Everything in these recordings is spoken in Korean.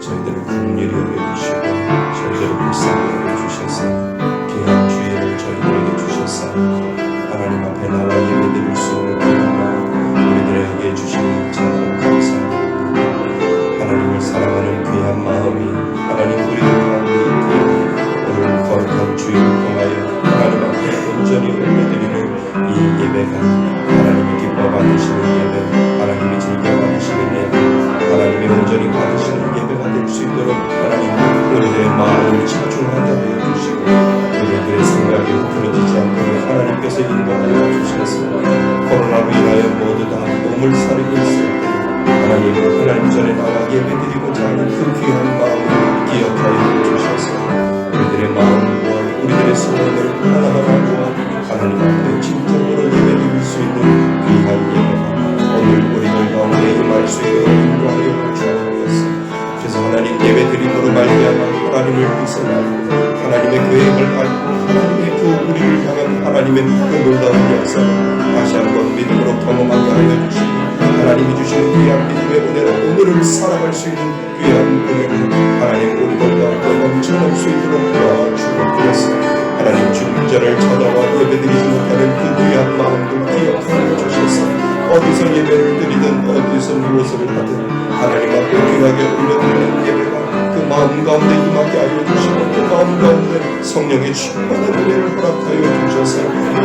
저희들을 긍휼히 여겨주시고 저희들을 불쌍히 여겨주셔서 귀한 주의를 저희들에게 주셔서 하나님 앞에 나와 예배드릴 수 있는 귀한 마음 우리들에게 주시니 참으로 감사합니다. 하나님을 사랑하는 귀한 마음이 하나님 우리들 가운데 있기에 오늘 거룩한 주일을 통하여 하나님 앞에 온전히 올려드리는 이 예배가 하나님이 기뻐 받으시는 예배, 하나님이 즐겨 받으시는 예배, 하나님이 온전히 받으시는 예배가 될 수 있도록 하나님 우리들의 마음을 집중하게 하여 주시고 우리들의 생각이 흐트러지지 않도록 하나님께서 인도하여 주셔서 코로나로 인하여 모두 다 몸을 사리고 있을 때 하나님 전에 나와 예배드리고자 하는 그 귀한 마음을 기억하여 주셔서 우리들의 마음과 우리들의 소원을 하나하나 모아 하나님 앞에 진정으로 예배드릴 수 있는 귀한 예배가 오늘 우리들 가운데 임할 수 있도록 인도하여 주옵소서. 그래서 하나님 예배드림으로 말미암아 하나님을 믿으라고 하나님의 계획을 알고 하나님의 그 우리를 향한 하나님의 그 놀라운 역사를 다시 한번 믿음으로 경험하게 하여 주시고 하나님이 주시는 귀한 믿음의 은혜로 오늘을 살아갈 수 있는 귀한 은혜를 하나님 우리들 가운데 넘쳐날 수 있도록 도와주옵소서. 하나님 주님전을 찾아와 예배드리지 못하는 그 귀한 마음도 기억하여 주셔서 어디서 예배를 드리든 어디서 무엇을 하든 하나님 앞에 귀하게 올려드리는 예배가 그 마음 가운데 임하게 하여 주시고 그 마음 가운데 성령의 충만한 은혜를 허락하여 주셔서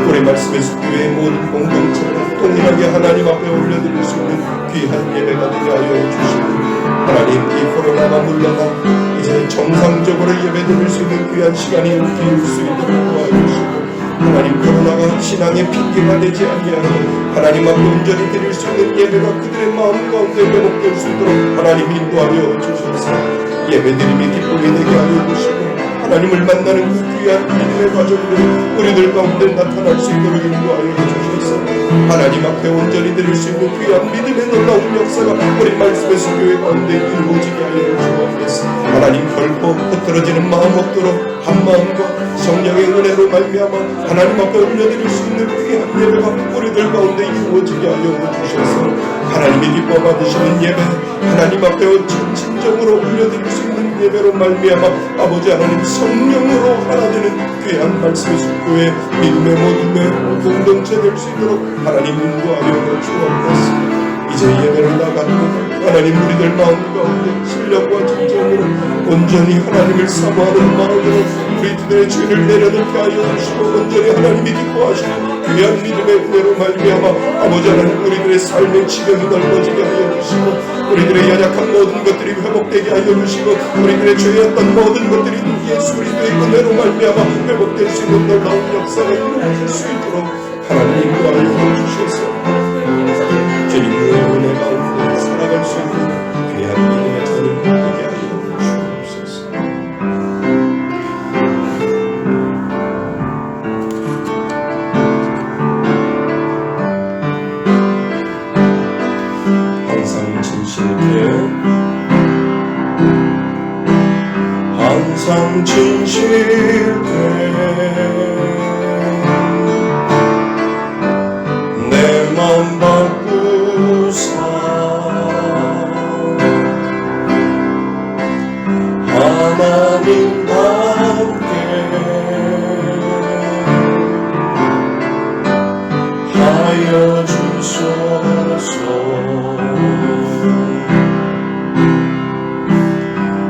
우리 말씀의 숲교회의 모든 공동체를 동일하게 하나님 앞에 올려드릴 수 있는 귀한 예배가 되게 하여 주시고 하나님 이 코로나가 물러나 이제 정상적으로 예배드릴 수 있는 귀한 시간이 비울 수 있도록 도와주시고 하나님 코로나가 신앙의 핑계가 되지 아니하고 하나님 앞에 온전히 드릴 수 있는 예배가 그들의 마음 가운데 회복될 수 있도록 하나님 인도하여 주셔서 예배드림이 기쁨이 되게 하여 주시고 하나님을 만나는 그 귀한 믿음의 과정들이 우리들 가운데 나타날 수 있도록 인도하여 주셔서 하나님 앞에 온전히 드릴 수 있는 귀한 믿음의 놀라운 역사가 우리 말씀의 수교회 가운데 이루어지게 하여 주옵소서. 하나님 결코 흐트러지는 마음 없도록 한 마음과 성령의 은혜로 말미암아 하나님 앞에 올려드릴 수 있는 귀한 예배가 우리들 가운데 이루어지게 하여 주셔서 하나님이 기뻐 받으시는 예배 하나님 앞에 진정으로 올려드릴 수 있는 예배로 말미암아 아버지 하나님 성령으로 하나 되는 귀한 말씀의 숙고에 믿음의 모둠의 공동체 될 수 있도록 하나님 인도하여 주옵소서. 이제 예배를 나가고 하나님 우리들 마음 가운데 신령과 진정으로 온전히 하나님을 사모하는 마음으로 우리들의 죄를 내려놓게 하여 주시고 온전히 하나님이 기뻐하시는 귀한 믿음의 은혜로 말미암아 아버지 하나님 우리들의 삶의 지경이 넓어지게 하여 주시고 우리들의 연약한 모든 것들이 회복되게 하여 주시고 우리들의 죄였던 모든 것들이 예수 그리스도의 은혜로 말미암아 회복될 수 있는 놀라운 역사가 이루어질 수 있도록 하나님 인도하여 주셔서 주님의 은혜 가운데 살아갈 수 있는 귀한 믿음의 자녀 되게 하여 주옵소서. 항상 진실되어 항상 진실되어 하나님과 함께 하여 주소서.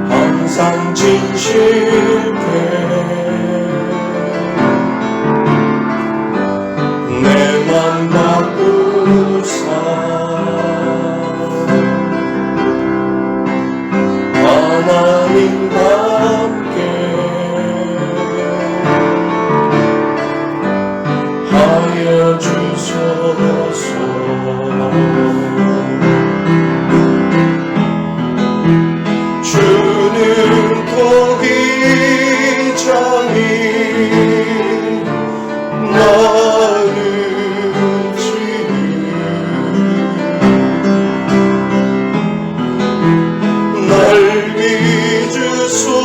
항상 진실되 내 맘 바꾸사 하나님과 함께 하여 주소서. 주는 도기장이 나는 지는 날 믿으소서.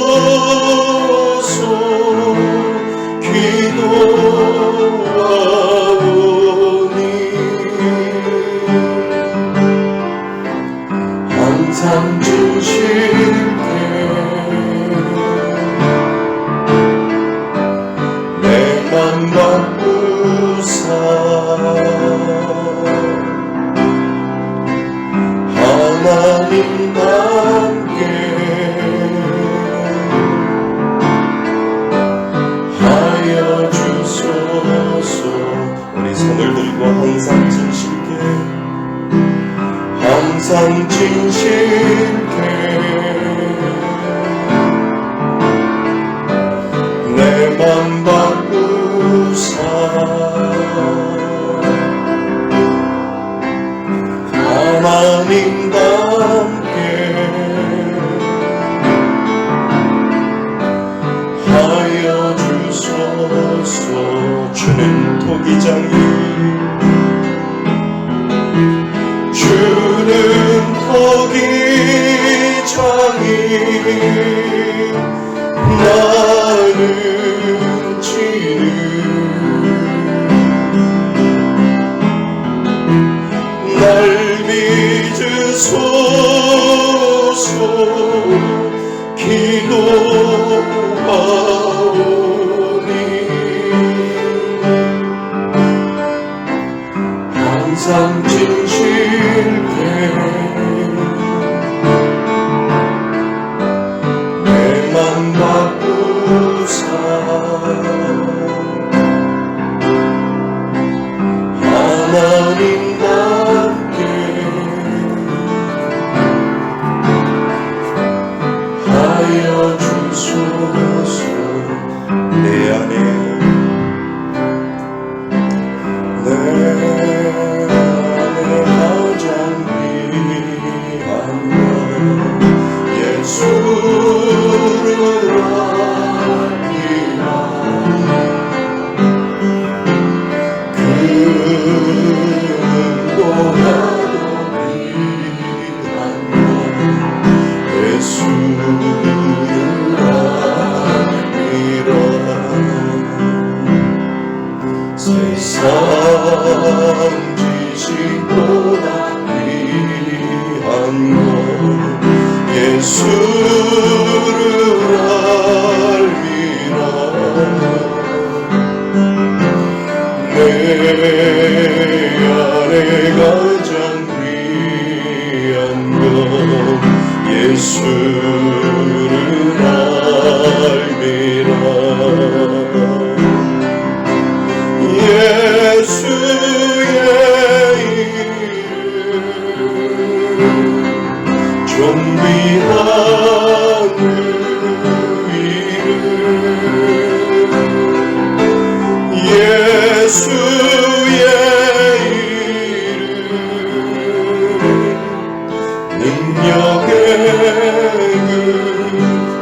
기도하오니 항상 진실되 하나님과 하여 주소서. 우리 손을 들고 항상 진실게, 항상 진실게 내 맘 바꾸사 하나님과 하여 주소서. 주는 토기장이, 주는 토기장이 나는 지는 날 믿으소서. 기도하오니 항상 진실게 내 맘 바꾸사 하나님과 하여 주소서. 내 안에 가장 귀한 건 예수를 알리라. 그보다도 귀한 건 예수를 알리라. 세상 지식보다 귀한 건 예수를 알리라. 내 안에 가장 귀한 건 예수를 알미라. 예수의 이름 존귀한 그 이름 예수의 이름 능력의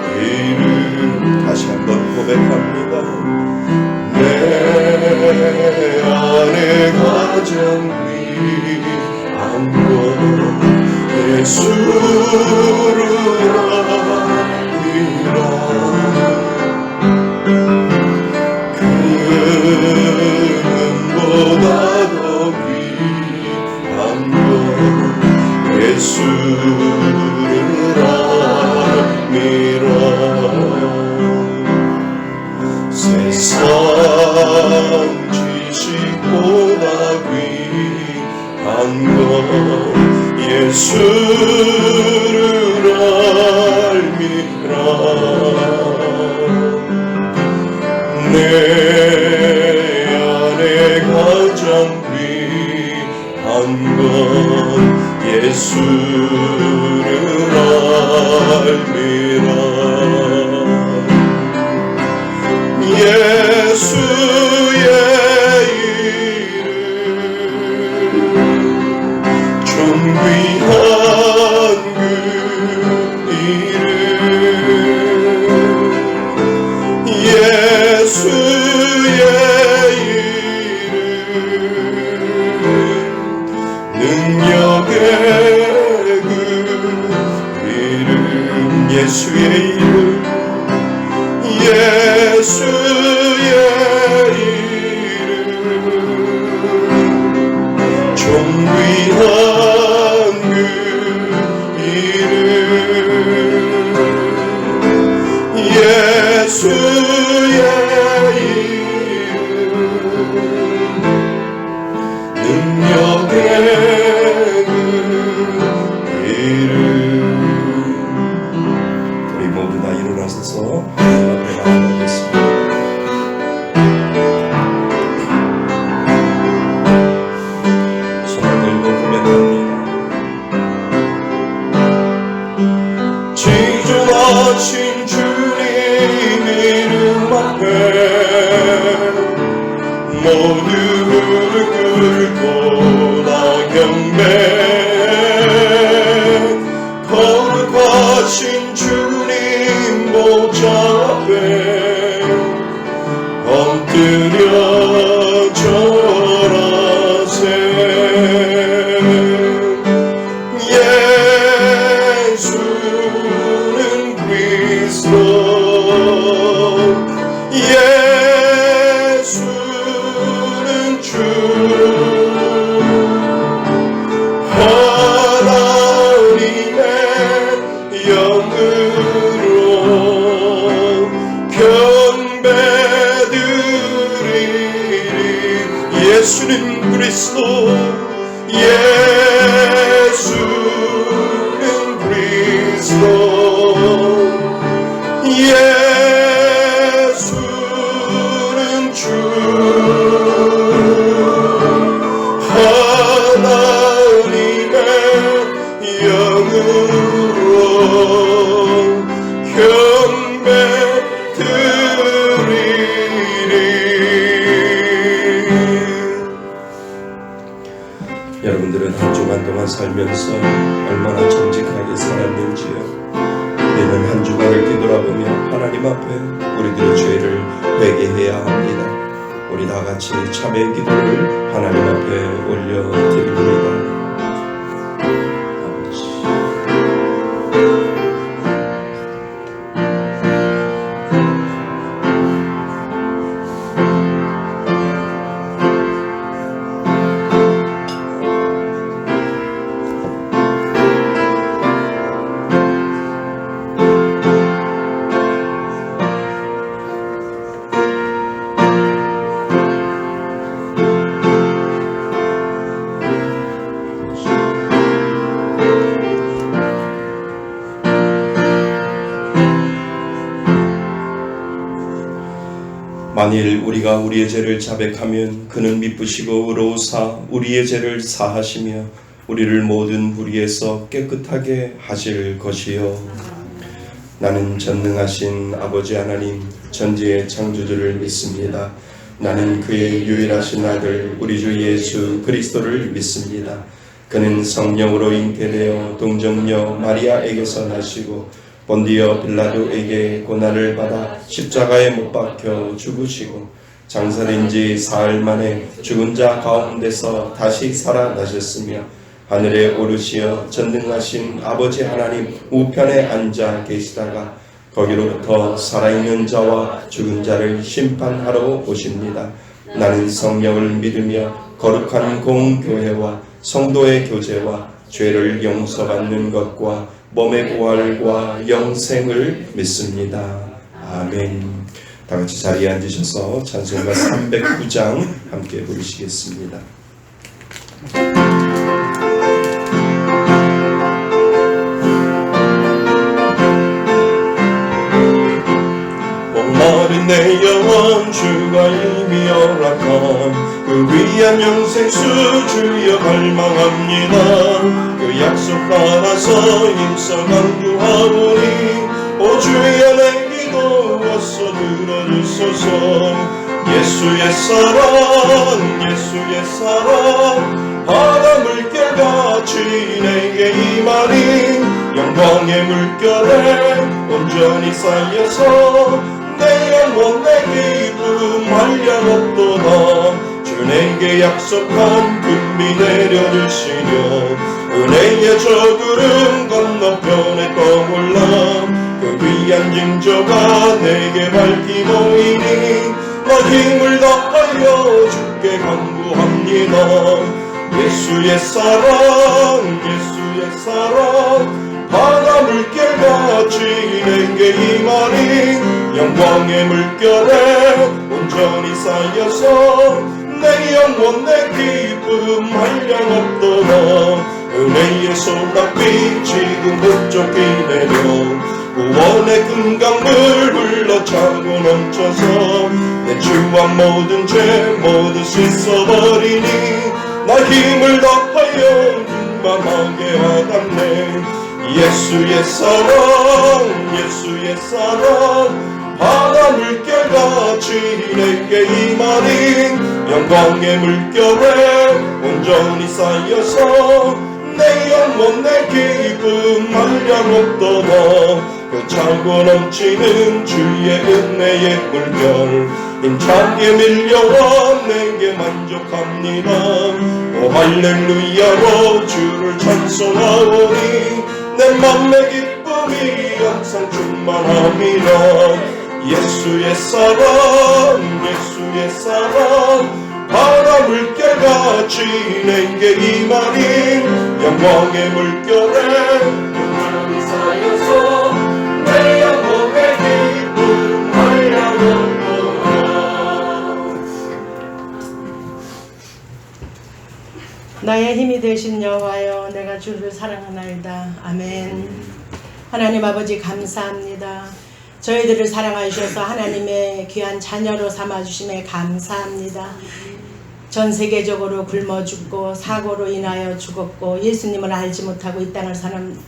그 이름 다시 한번 고백합니다. 내 안에 가장 귀한 건 예수를 알리라. 금보다도 귀한 건 예수를 알미라. 세상 지식보다 귀한 건 예수를 알미라. 내 안에 가장 귀한 건 예수를 알미라. 예수의 이름 존귀한 그 이름 예수의 이름 능력의 그 이름 예수의 이름 예수의 이름 존귀한 그 이름 예수의 이름 능력의 그 이름 우리 모두 다 일어나서서 하나님 앞에 나아가겠습니다. 손을 들고 고백합니다. 지존하신 주님 이름 앞에 모두 무릎 꿇고 나 경배. 거룩하신 주님 보좌 앞에 엎드려 절하세. 예수는 그리스도, 예수는 주, 하나님의 영으로 경배드리리. 예수는 그리스도, 예수는 그리스도, 예수는 주, 하나님의 영으로 경배드리리. 여러분들은 한 주간 동안 살면서 얼마나 정직하게 살았는지요? 우리는 한 주간을 뒤돌아보며 하나님 앞에 우리들의 죄를 회개해야 합니다. 우리 다 같이 참회의 기도를 하나님 앞에 올려드립니다. 만일 우리가 우리의 죄를 자백하면 그는 미쁘시고 의로우사 우리의 죄를 사하시며 우리를 모든 불의에서 깨끗하게 하실 것이요. 나는 전능하신 아버지 하나님 전지의 창조주를 믿습니다. 나는 그의 유일하신 아들 우리 주 예수 그리스도를 믿습니다. 그는 성령으로 잉태되어 동정녀 마리아에게서 나시고 본디어 빌라도에게 고난을 받아 십자가에 못 박혀 죽으시고 장사된 지 사흘 만에 죽은 자 가운데서 다시 살아나셨으며 하늘에 오르시어 전능하신 아버지 하나님 우편에 앉아 계시다가 거기로부터 살아있는 자와 죽은 자를 심판하러 오십니다. 나는 성령을 믿으며 거룩한 공교회와 성도의 교제와 죄를 용서받는 것과 몸의 부활과 영생을 믿습니다. 아멘. 다 같이 자리에 앉으셔서 찬송가 309장 함께 부르시겠습니다. 목마른 내 영혼 주가 이미 허락한 그 귀한 영생수 주여 갈망합니다. 그 약속 따라서 힘써 강구하오니 오 주여 내 기도 와서 들어주소서. 예수의 사랑 예수의 사랑 바다 물결같이 내게 임하니 영광의 물결에 온전히 쌓여서 내 영혼 내 기쁨 한량없도다. 주 내게 약속한 금비 내려주시며 은혜의 저 구름 건너편에 떠올라 그 귀한 징조가 내게 밝히 보이니 나 힘을 다하여 주께 간구합니다. 예수의 사랑 예수의 사랑 바다 물결같이 내게 임하니 영광의 물결에 온전히 쌓여서 내 영혼 내 기쁨 한량없도다. 은혜의 소낙비 지금 흡족히 내려 구원의 금강물 흘러차고 넘쳐서 내 주와 모든 죄 모두 씻어버리니 나 힘을 더하여 충만하게 하겠네. 예수의 사랑 예수의 사랑 바다 물결같이 내게 임하니 영광의 물결에 온전히 쌓여서 내 영혼 내 기쁨 한량없더라. 그 차고 넘치는 주의 은혜의 물결 힘차게 밀려와 내게 만족합니다. 오 할렐루야로 주를 찬송하오니 내 맘의 기쁨이 항상 충만합니다. 예수의 사랑 예수의 사랑 바다 물결같이 내게 임하니 영광의 물결에 영원히 쌓여서 내 영혼의 기쁨 한량없도다. 나의 힘이 되신 여호와여 내가 주를 사랑하나이다. 아멘. 하나님 아버지 감사합니다. 저희들을 사랑하셔서 하나님의 귀한 자녀로 삼아주심에 감사합니다. 전 세계적으로 굶어 죽고 사고로 인하여 죽었고 예수님을 알지 못하고 이 땅을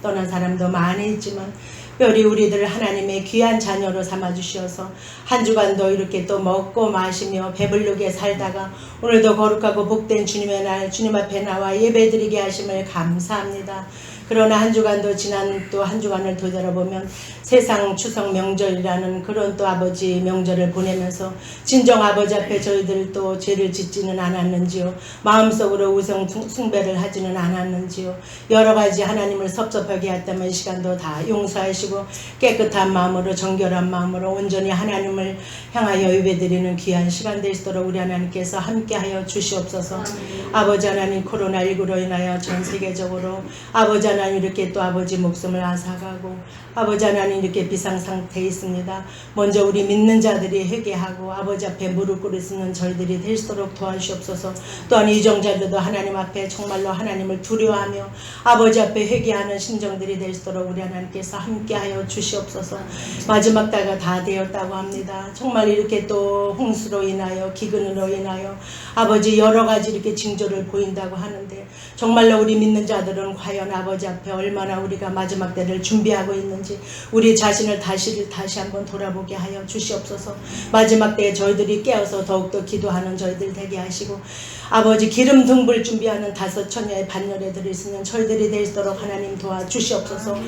떠난 사람도 많이 있지만 특별히 우리들을 하나님의 귀한 자녀로 삼아주셔서 한 주간도 이렇게 또 먹고 마시며 배부르게 살다가 오늘도 거룩하고 복된 주님의 날 주님 앞에 나와 예배드리게 하심을 감사합니다. 그러나 한 주간도 지난 또 한 주간을 되돌아보면 세상 추석 명절이라는 그런 또 아버지 명절을 보내면서 진정 아버지 앞에 저희들 또 죄를 짓지는 않았는지요. 마음속으로 우상 숭배를 하지는 않았는지요. 여러 가지 하나님을 섭섭하게 했다면 이 시간도 다 용서하시고 깨끗한 마음으로 정결한 마음으로 온전히 하나님을 향하여 예배드리는 귀한 시간 되시도록 우리 하나님께서 함께하여 주시옵소서. 아버지 하나님 코로나19로 인하여 전 세계적으로 아버지 하나님 이렇게 또 아버지 목숨을 앗아가고 아버지 하나님 이렇게 비상상태에 있습니다. 먼저 우리 믿는 자들이 회개하고 아버지 앞에 무릎 꿇으시는 저희들이 될 수 있도록 도와주시옵소서. 또한 이정자들도 하나님 앞에 정말로 하나님을 두려워하며 아버지 앞에 회개하는 심정들이 될 수 있도록 우리 하나님께서 함께하여 주시옵소서. 마지막 때가 다 되었다고 합니다. 정말 이렇게 또 홍수로 인하여 기근으로 인하여 아버지 여러 가지 이렇게 징조를 보인다고 하는데 정말로 우리 믿는 자들은 과연 아버지 앞에 얼마나 우리가 마지막 때를 준비하고 있는지 우리 자신을 다시 한번 돌아보게 하여 주시옵소서. 마지막 때에 저희들이 깨어서 더욱더 기도하는 저희들 되게 하시고 아버지 기름 등불 준비하는 5 처녀의 반열에 들으시는 저희들이 될 수 있도록 하나님 도와주시옵소서.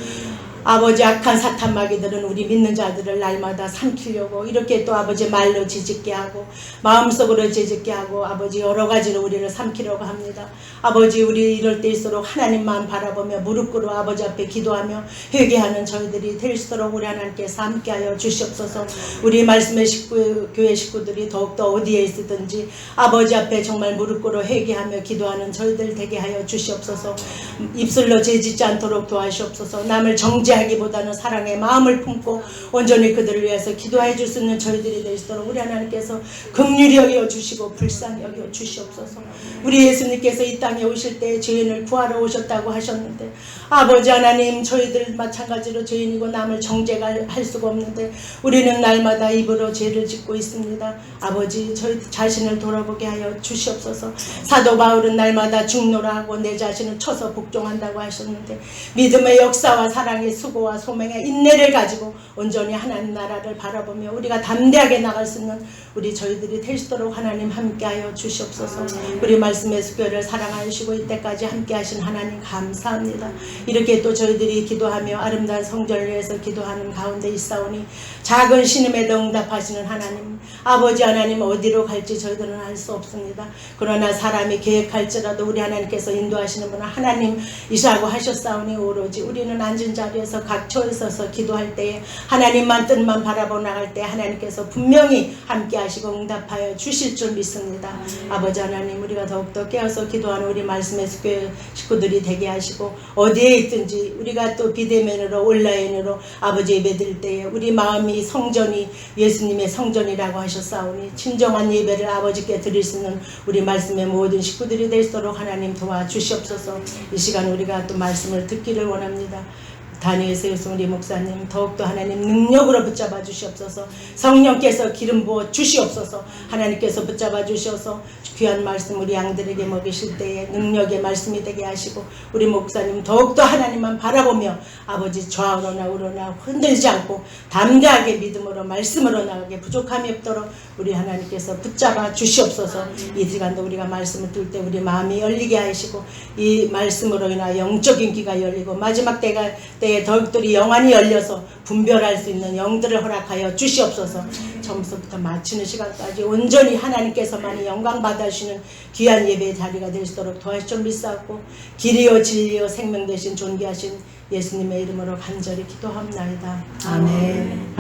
아버지 악한 사탄 마귀들은 우리 믿는 자들을 날마다 삼키려고 이렇게 또 아버지 말로 지짓게 하고 마음속으로 지짓게 하고 아버지 여러 가지로 우리를 삼키려고 합니다. 아버지 우리 이럴 때일수록 하나님만 바라보며 무릎 꿇어 아버지 앞에 기도하며 회개하는 저희들이 될 수 있도록 우리 하나님께서 함께하여 주시옵소서. 우리 말씀의 교회 식구들이 더욱더 어디에 있든지 아버지 앞에 정말 무릎 꿇어 회개하며 기도하는 저희들 되게 하여 주시옵소서. 입술로 죄짓지 않도록 도와주시옵소서. 남을 정죄하기보다는 사랑의 마음을 품고 온전히 그들을 위해서 기도해 줄 수 있는 저희들이 될 수 있도록 우리 하나님께서 긍휼히 여겨 주시고 불쌍히 여겨 주시옵소서. 우리 예수님께서 이 땅에 오실 때 죄인을 구하러 오셨다고 하셨는데 아버지 하나님 저희들 마찬가지로 죄인이고 남을 정죄할 수가 없는데 우리는 날마다 입으로 죄를 짓고 있습니다. 아버지 저희 자신을 돌아보게 하여 주시옵소서. 사도 바울은 날마다 죽노라 하고 내 자신을 쳐서 복종한다고 하셨는데 믿음의 역사와 사랑의 수고와 소명의 인내를 가지고 온전히 하나님 나라를 바라보며 우리가 담대하게 나갈 수 있는 우리 저희들이 될 수 있도록 하나님 함께하여 주시옵소서. 우리 말씀의 수교를 사랑하시고 이때까지 함께하신 하나님 감사합니다. 이렇게 또 저희들이 기도하며 아름다운 성전을 위해서 기도하는 가운데 있사오니 작은 신음에도 응답하시는 하나님 아버지 하나님 어디로 갈지 저희들은 알 수 없습니다. 그러나 사람이 계획할지라도 우리 하나님께서 인도하시는 분은 하나님이시라고 하셨사오니 오로지 우리는 앉은 자리에서 각 처에 서서 기도할 때에 하나님만 뜻만 바라보 나갈 때 하나님께서 분명히 함께 하시고 응답하여 주실 줄 믿습니다. 아버지 하나님 우리가 더욱더 깨어서 기도하는 우리 말씀의 식구들이 되게 하시고 어디에 있든지 우리가 또 비대면으로 온라인으로 아버지 예배드릴 때에 우리 마음이 성전이 예수님의 성전이라고 하셨사오니 진정한 예배를 아버지께 드릴 수 있는 우리 말씀의 모든 식구들이 될 수 있도록 하나님 도와주시옵소서. 이 시간 우리가 또 말씀을 듣기를 원합니다. 다니엘 세우스 우리 목사님 더욱더 하나님 능력으로 붙잡아 주시옵소서. 성령께서 기름 부어 주시옵소서. 하나님께서 붙잡아 주셔서 귀한 말씀 우리 양들에게 먹이실 때에 능력의 말씀이 되게 하시고, 우리 목사님 더욱더 하나님만 바라보며 아버지 좌우로나 우로나 흔들지 않고 담대하게 믿음으로 말씀으로 나가게 부족함이 없도록 우리 하나님께서 붙잡아 주시옵소서. 이 시간도 우리가 말씀을 들 때 우리 마음이 열리게 하시고, 이 말씀으로 인하여 영적인 귀가 열리고 마지막 때에 더욱더 영안이 열려서 분별할 수 있는 영들을 허락하여 주시옵소서. 처음부터 마치는 시간까지 온전히 하나님께서만이 영광 받으시는 귀한 예배의 자리가 될 수 있도록 도와주시옵소서. 믿사옵고 길이요 진리요 생명 되신 존귀하신 예수님의 이름으로 간절히 기도합나이다. 아멘.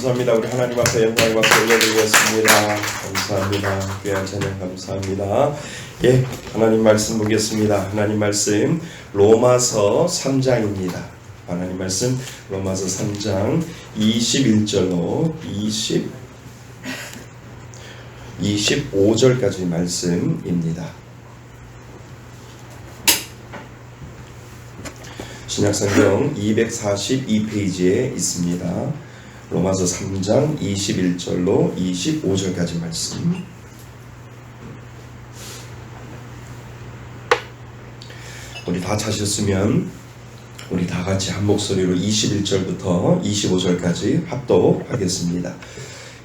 감사합니다. 우리 하나님 앞에 영광의 박수 올려드리겠습니다. 감사합니다. 귀한 찬양 감사합니다. 예, 하나님 말씀 보겠습니다. 하나님 말씀 로마서 3장입니다. 하나님 말씀 로마서 3장 21절로 25절까지 말씀입니다. 신약성경 242페이지에 있습니다. 로마서 3장 21절로 25절까지 말씀. 우리 다 찾으셨으면 우리 다 같이 한 목소리로 21절부터 25절까지 합독하겠습니다.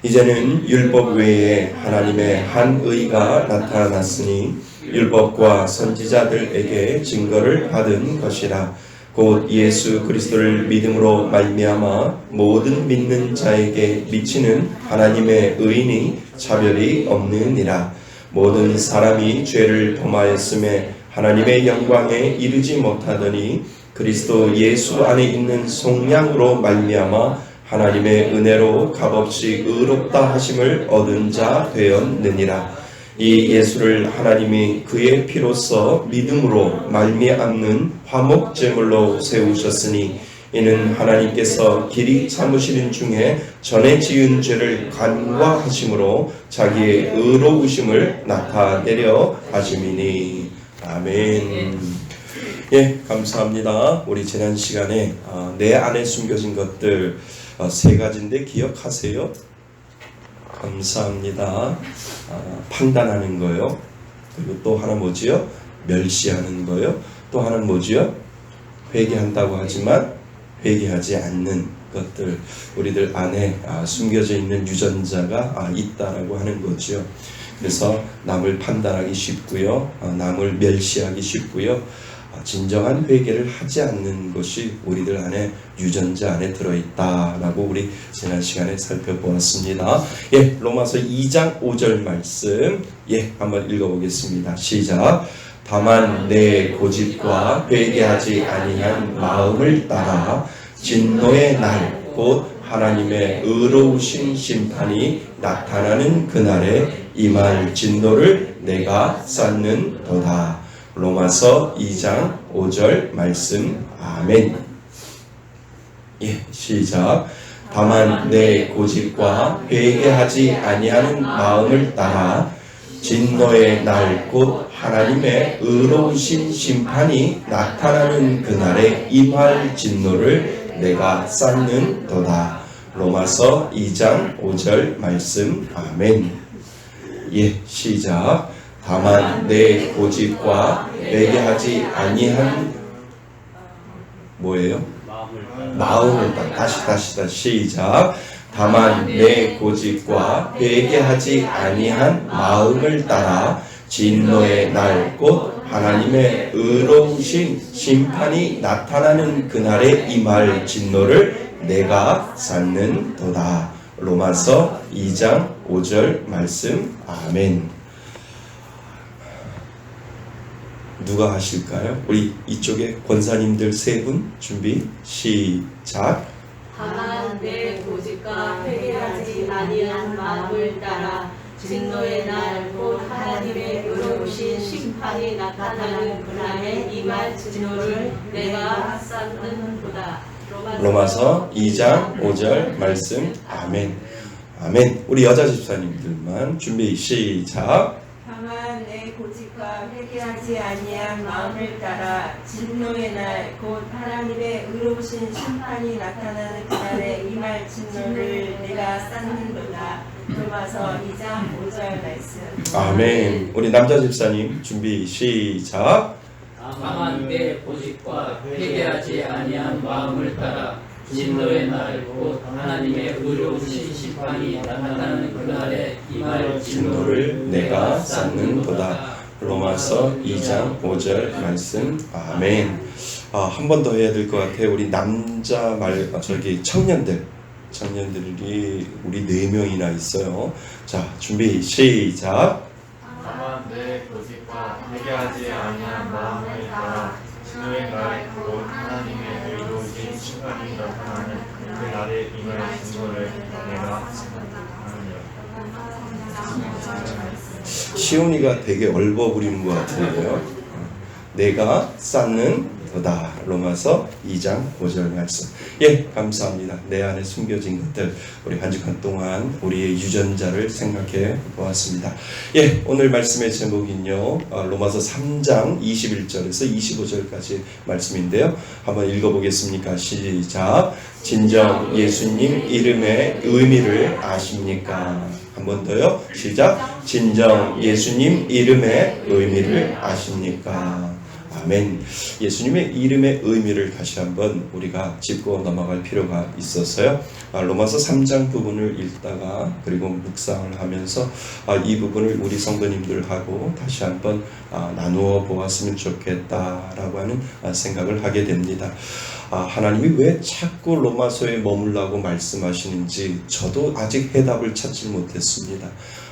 이제는 율법 외에 하나님의 한 의가 나타났으니 율법과 선지자들에게 증거를 받은 것이라. 곧 예수 그리스도를 믿음으로 말미암아 모든 믿는 자에게 미치는 하나님의 의인이 차별이 없느니라. 모든 사람이 죄를 범하였음에 하나님의 영광에 이르지 못하더니 그리스도 예수 안에 있는 속량으로 말미암아 하나님의 은혜로 값없이 의롭다 하심을 얻은 자 되었느니라. 이 예수를 하나님이 그의 피로써 믿음으로 말미암는 화목제물로 세우셨으니 이는 하나님께서 길이 참으시는 중에 전에 지은 죄를 간과하심으로 자기의 의로우심을 나타내려 하심이니. 아멘. 예, 감사합니다. 우리 지난 시간에 내 안에 숨겨진 것들 3가지인데 기억하세요? 감사합니다. 판단하는 거요. 그리고 또 하나 뭐지요? 멸시하는 거요. 또 하나는 뭐지요? 회개한다고 하지만 회개하지 않는 것들. 우리들 안에 숨겨져 있는 유전자가 있다라고 하는 거죠. 그래서 남을 판단하기 쉽고요. 남을 멸시하기 쉽고요. 진정한 회개를 하지 않는 것이 우리들 안에 유전자 안에 들어있다라고 우리 지난 시간에 살펴보았습니다. 예, 로마서 2장 5절 말씀 한번 읽어보겠습니다. 시작. 다만 내 고집과 회개하지 아니한 마음을 따라 진노의 날 곧 하나님의 의로우신 심판이 나타나는 그날에 임할 진노를 내가 쌓는도다. 로마서 2장 5절 말씀. 아멘. 예, 시작. 다만 내 고집과 회개하지 아니하는 마음을 따라 진노의 날 곧 하나님의 의로우신 심판이 나타나는 그날에 임할 진노를 내가 쌓는도다. 로마서 2장 5절 말씀. 아멘. 예, 시작. 다만 내 고집과 회개하지 아니한 뭐예요? 마음을 따라. 다시 시작. 다만 내 고집과 회개하지 아니한 마음을 따라 진노의 날 곧 하나님의 의로우신 심판이 나타나는 그날에 임할 진노를 내가 쌓는도다. 로마서 2장 5절 말씀. 아멘. 누가 하실까요? 우리 이쪽에 권사님들 3분 준비 시작. 다만 내 고집과 회개하지 아니한 마음을 따라 진노의 날 곧 하나님의 의로우신 심판이 나타나는 그날에 임할 진노를 내가 쌓는도다. 로마서 2장 5절 말씀. 아멘. 아멘. 우리 여자 집사님들만 준비 시작. 다만 내 고집과 회개하지 아니한 마음을 따라 진노의 날 곧 하나님의 의로우신 심판이 나타나는 그날에 임할 진노를 내가 쌓는도다. 로마서 2장 5절 말씀. 아멘. 우리 남자 집사님 준비 시작. 다만 내 고집과 회개하지 아니한 마음을 따라 진노의 날 곧 하나님의 의로우신 심판이 나타나는 그날에 임할 진노를 내가 쌓는도다. 로마서 2장 5절 말씀. 아멘. 한 번 더 해야 될 것 같아요. 우리 남자 청년들이 우리 4명이나 있어요. 자, 준비 시작. 다만 내 고집과 회개하지 아니한 마음을 따라 진노의 날 곧 하나님의 의로우신 심판이 나타나는 그날에 그날에 임할 진노를 내가 시온이가 되게 얼버무리는 것 같은데요. 내가 쌓는 도다. 로마서 2장 5절 말씀. 예, 감사합니다. 내 안에 숨겨진 것들, 우리 한 주간 동안 우리의 유전자를 생각해 보았습니다. 예, 오늘 말씀의 제목은요, 로마서 3장 21절에서 25절까지 말씀인데요. 한번 읽어보겠습니까? 시작. 진정 예수님 이름의 의미를 아십니까? 한 번 더요. 시작. 진정 예수님 이름의 의미를 아십니까? 아멘. 예수님의 이름의 의미를 다시 한번 우리가 짚고 넘어갈 필요가 있어서요. 로마서 3장 부분을 읽다가 그리고 묵상을 하면서 이 부분을 우리 성도님들하고 다시 한번 나누어 보았으면 좋겠다라고 하는 생각을 하게 됩니다. 하나님이 왜 자꾸 로마서에 머물라고 말씀하시는지 저도 아직 해답을 찾지 못했습니다.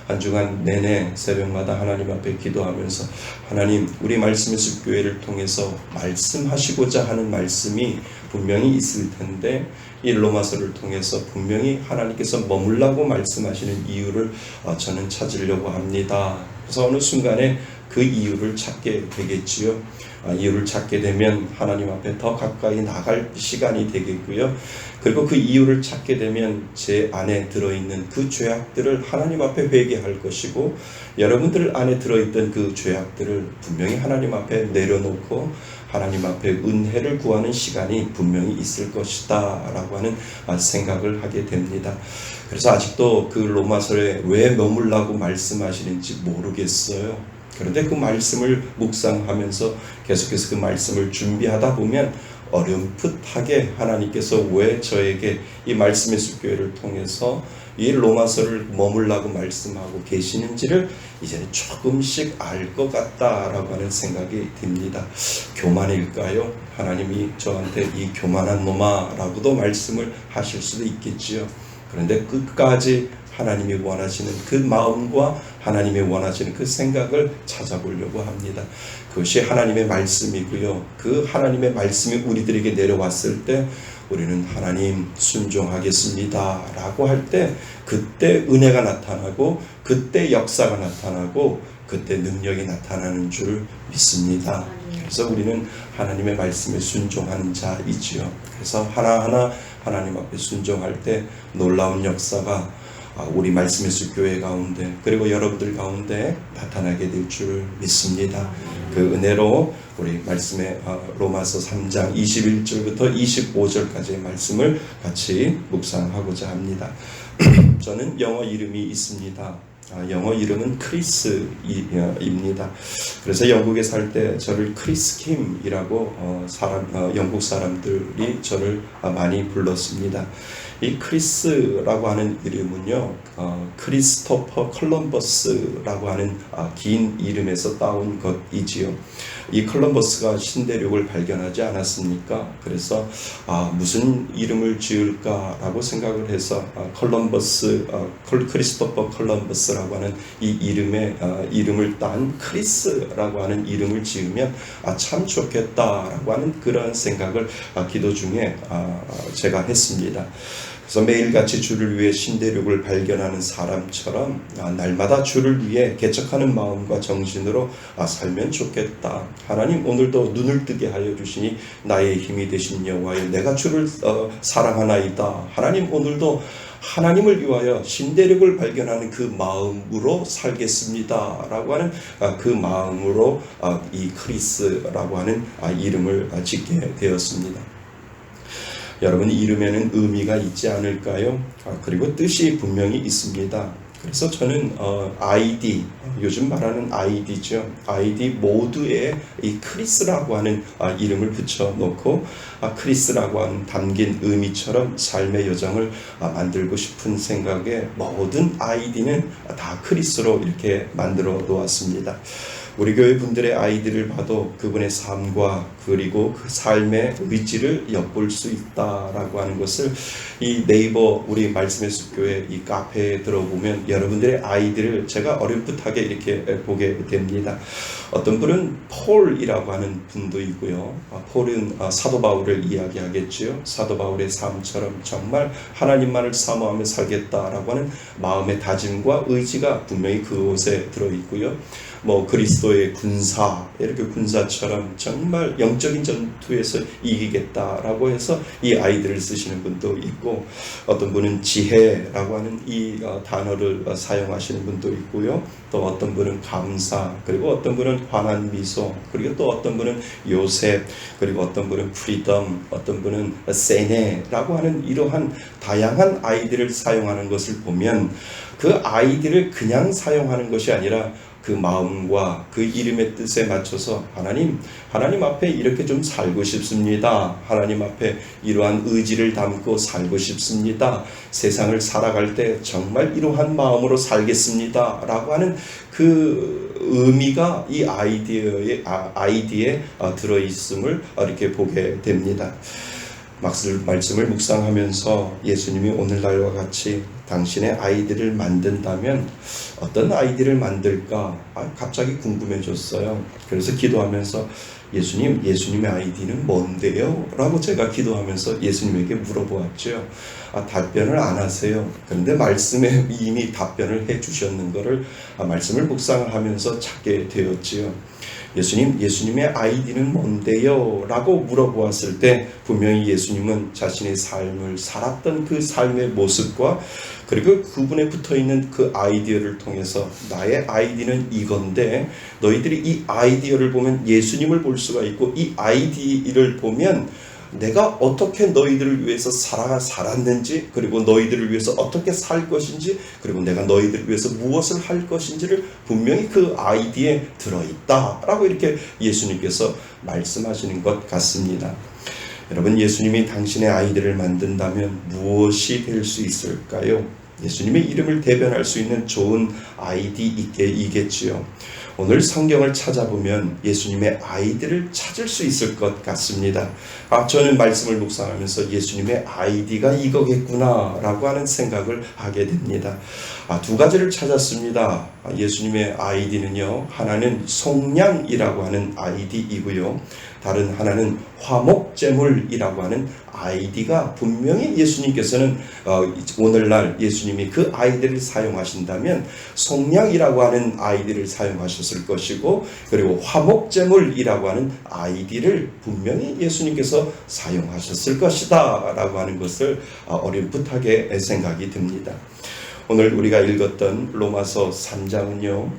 한 주간 내내 새벽마다 하나님 앞에 기도하면서 하나님, 우리 말씀의 숲교회를 통해서 말씀하시고자 하는 말씀이 분명히 있을 텐데 이 로마서를 통해서 분명히 하나님께서 머물라고 말씀하시는 이유를 저는 찾으려고 합니다. 그래서 어느 순간에 그 이유를 찾게 되겠지요. 이유를 찾게 되면 하나님 앞에 더 가까이 나갈 시간이 되겠고요. 그리고 그 이유를 찾게 되면 제 안에 들어있는 그 죄악들을 하나님 앞에 회개할 것이고, 여러분들 안에 들어있던 그 죄악들을 분명히 하나님 앞에 내려놓고 하나님 앞에 은혜를 구하는 시간이 분명히 있을 것이다 라고 하는 생각을 하게 됩니다. 그래서 아직도 그 로마서에 왜 머물라고 말씀하시는지 모르겠어요. 그런데 그 말씀을 묵상하면서 계속해서 그 말씀을 준비하다 보면 어렴풋하게 하나님께서 왜 저에게 이 말씀의 숲교회를 통해서 이 로마서를 머물라고 말씀하고 계시는지를 이제는 조금씩 알 것 같다라고 하는 생각이 듭니다. 교만일까요? 하나님이 저한테 이 교만한 놈아라고도 말씀을 하실 수도 있겠지요. 그런데 끝까지 하나님이 원하시는 그 마음과 하나님이 원하시는 그 생각을 찾아보려고 합니다. 그것이 하나님의 말씀이고요. 그 하나님의 말씀이 우리들에게 내려왔을 때 우리는 하나님 순종하겠습니다 라고 할 때 그때 은혜가 나타나고 그때 역사가 나타나고 그때 능력이 나타나는 줄 믿습니다. 그래서 우리는 하나님의 말씀에 순종하는 자이지요. 그래서 하나하나 하나님 앞에 순종할 때 놀라운 역사가 우리 말씀의 숲교회 가운데 그리고 여러분들 가운데 나타나게 될 줄 믿습니다. 그 은혜로 우리 말씀의 로마서 3장 21절부터 25절까지의 말씀을 같이 묵상하고자 합니다. 저는 영어 이름이 있습니다. 영어 이름은 크리스입니다. 그래서 영국에 살 때 저를 크리스 킴이라고 영국 사람들이 저를 많이 불렀습니다. 이 크리스라고 하는 이름은요, 크리스토퍼 콜럼버스라고 하는 긴 이름에서 따온 것이지요. 이 콜럼버스가 신대륙을 발견하지 않았습니까? 그래서 무슨 이름을 지을까라고 생각을 해서 크리스토퍼 콜럼버스라고 하는 이 이름을 딴 크리스라고 하는 이름을 지으면 참 좋겠다라고 하는 그런 생각을 기도 중에 제가 했습니다. 그래서 매일같이 주를 위해 신대륙을 발견하는 사람처럼 날마다 주를 위해 개척하는 마음과 정신으로 살면 좋겠다. 하나님 오늘도 눈을 뜨게 하여 주시니 나의 힘이 되신 여호와여 내가 주를 사랑하나이다. 하나님 오늘도 하나님을 위하여 신대륙을 발견하는 그 마음으로 살겠습니다 라고 하는 그 마음으로 이 크리스라고 하는 이름을 짓게 되었습니다. 여러분 이름에는 의미가 있지 않을까요? 그리고 뜻이 분명히 있습니다. 그래서 저는 아이디, 요즘 말하는 아이디죠. 아이디 모두에 이 크리스라고 하는 이름을 붙여놓고 크리스라고 하는 담긴 의미처럼 삶의 여정을 만들고 싶은 생각에 모든 아이디는 다 크리스로 이렇게 만들어 놓았습니다. 우리 교회 분들의 아이들을 봐도 그분의 삶과 그리고 그 삶의 의지를 엿볼 수 있다라고 하는 것을 이 네이버 우리 말씀의 숲교회 이 카페에 들어보면 여러분들의 아이들을 제가 어렴풋하게 이렇게 보게 됩니다. 어떤 분은 폴이라고 하는 분도 있고요. 폴은 사도 바울을 이야기하겠지요. 사도 바울의 삶처럼 정말 하나님만을 사모하며 살겠다라고 하는 마음의 다짐과 의지가 분명히 그곳에 들어있고요. 그리스도의 군사, 이렇게 군사처럼 정말 영적인 전투에서 이기겠다라고 해서 이 아이들을 쓰시는 분도 있고, 어떤 분은 지혜라고 하는 이 단어를 사용하시는 분도 있고요. 또 어떤 분은 감사, 그리고 어떤 분은 환한 미소, 그리고 또 어떤 분은 요셉, 그리고 어떤 분은 프리덤, 어떤 분은 세네라고 하는 이러한 다양한 아이들을 사용하는 것을 보면 그 아이들을 그냥 사용하는 것이 아니라 그 마음과 그 이름의 뜻에 맞춰서 하나님 앞에 이렇게 좀 살고 싶습니다. 하나님 앞에 이러한 의지를 담고 살고 싶습니다. 세상을 살아갈 때 정말 이러한 마음으로 살겠습니다. 라고 하는 그 의미가 이 아이디에 들어있음을 이렇게 보게 됩니다. 말씀을 묵상하면서 예수님이 오늘날과 같이 당신의 아이들을 만든다면 어떤 아이들을 만들까 갑자기 궁금해졌어요. 그래서 기도하면서 예수님의 아이디는 뭔데요? 라고 제가 기도하면서 예수님에게 물어보았죠. 답변을 안 하세요. 그런데 말씀에 이미 답변을 해주셨는 것을 말씀을 묵상을 하면서 찾게 되었지요. 예수님의 아이디는 뭔데요? 라고 물어보았을 때 분명히 예수님은 자신의 삶을 살았던 그 삶의 모습과 그리고 그분에 붙어있는 그 아이디어를 통해서 나의 아이디는 이건데 너희들이 이 아이디어를 보면 예수님을 볼 수가 있고 이 아이디를 보면 내가 어떻게 너희들을 위해서 살았는지 그리고 너희들을 위해서 어떻게 살 것인지 그리고 내가 너희들을 위해서 무엇을 할 것인지를 분명히 그 아이디에 들어있다라고 이렇게 예수님께서 말씀하시는 것 같습니다. 여러분, 예수님이 당신의 아이들을 만든다면 무엇이 될 수 있을까요? 예수님의 이름을 대변할 수 있는 좋은 아이디이겠지요. 오늘 성경을 찾아보면 예수님의 아이디를 찾을 수 있을 것 같습니다. 저는 말씀을 묵상하면서 예수님의 아이디가 이거겠구나 라고 하는 생각을 하게 됩니다. 두 가지를 찾았습니다. 예수님의 아이디는요, 하나는 속량이라고 하는 아이디이고요, 다른 하나는 화목제물이라고 하는 아이디가 분명히 예수님께서는 오늘날 예수님이 그 아이디를 사용하신다면 속량이라고 하는 아이디를 사용하셨을 것이고 그리고 화목제물이라고 하는 아이디를 분명히 예수님께서 사용하셨을 것이다 라고 하는 것을 어렴풋하게 생각이 듭니다. 오늘 우리가 읽었던 로마서 3장은요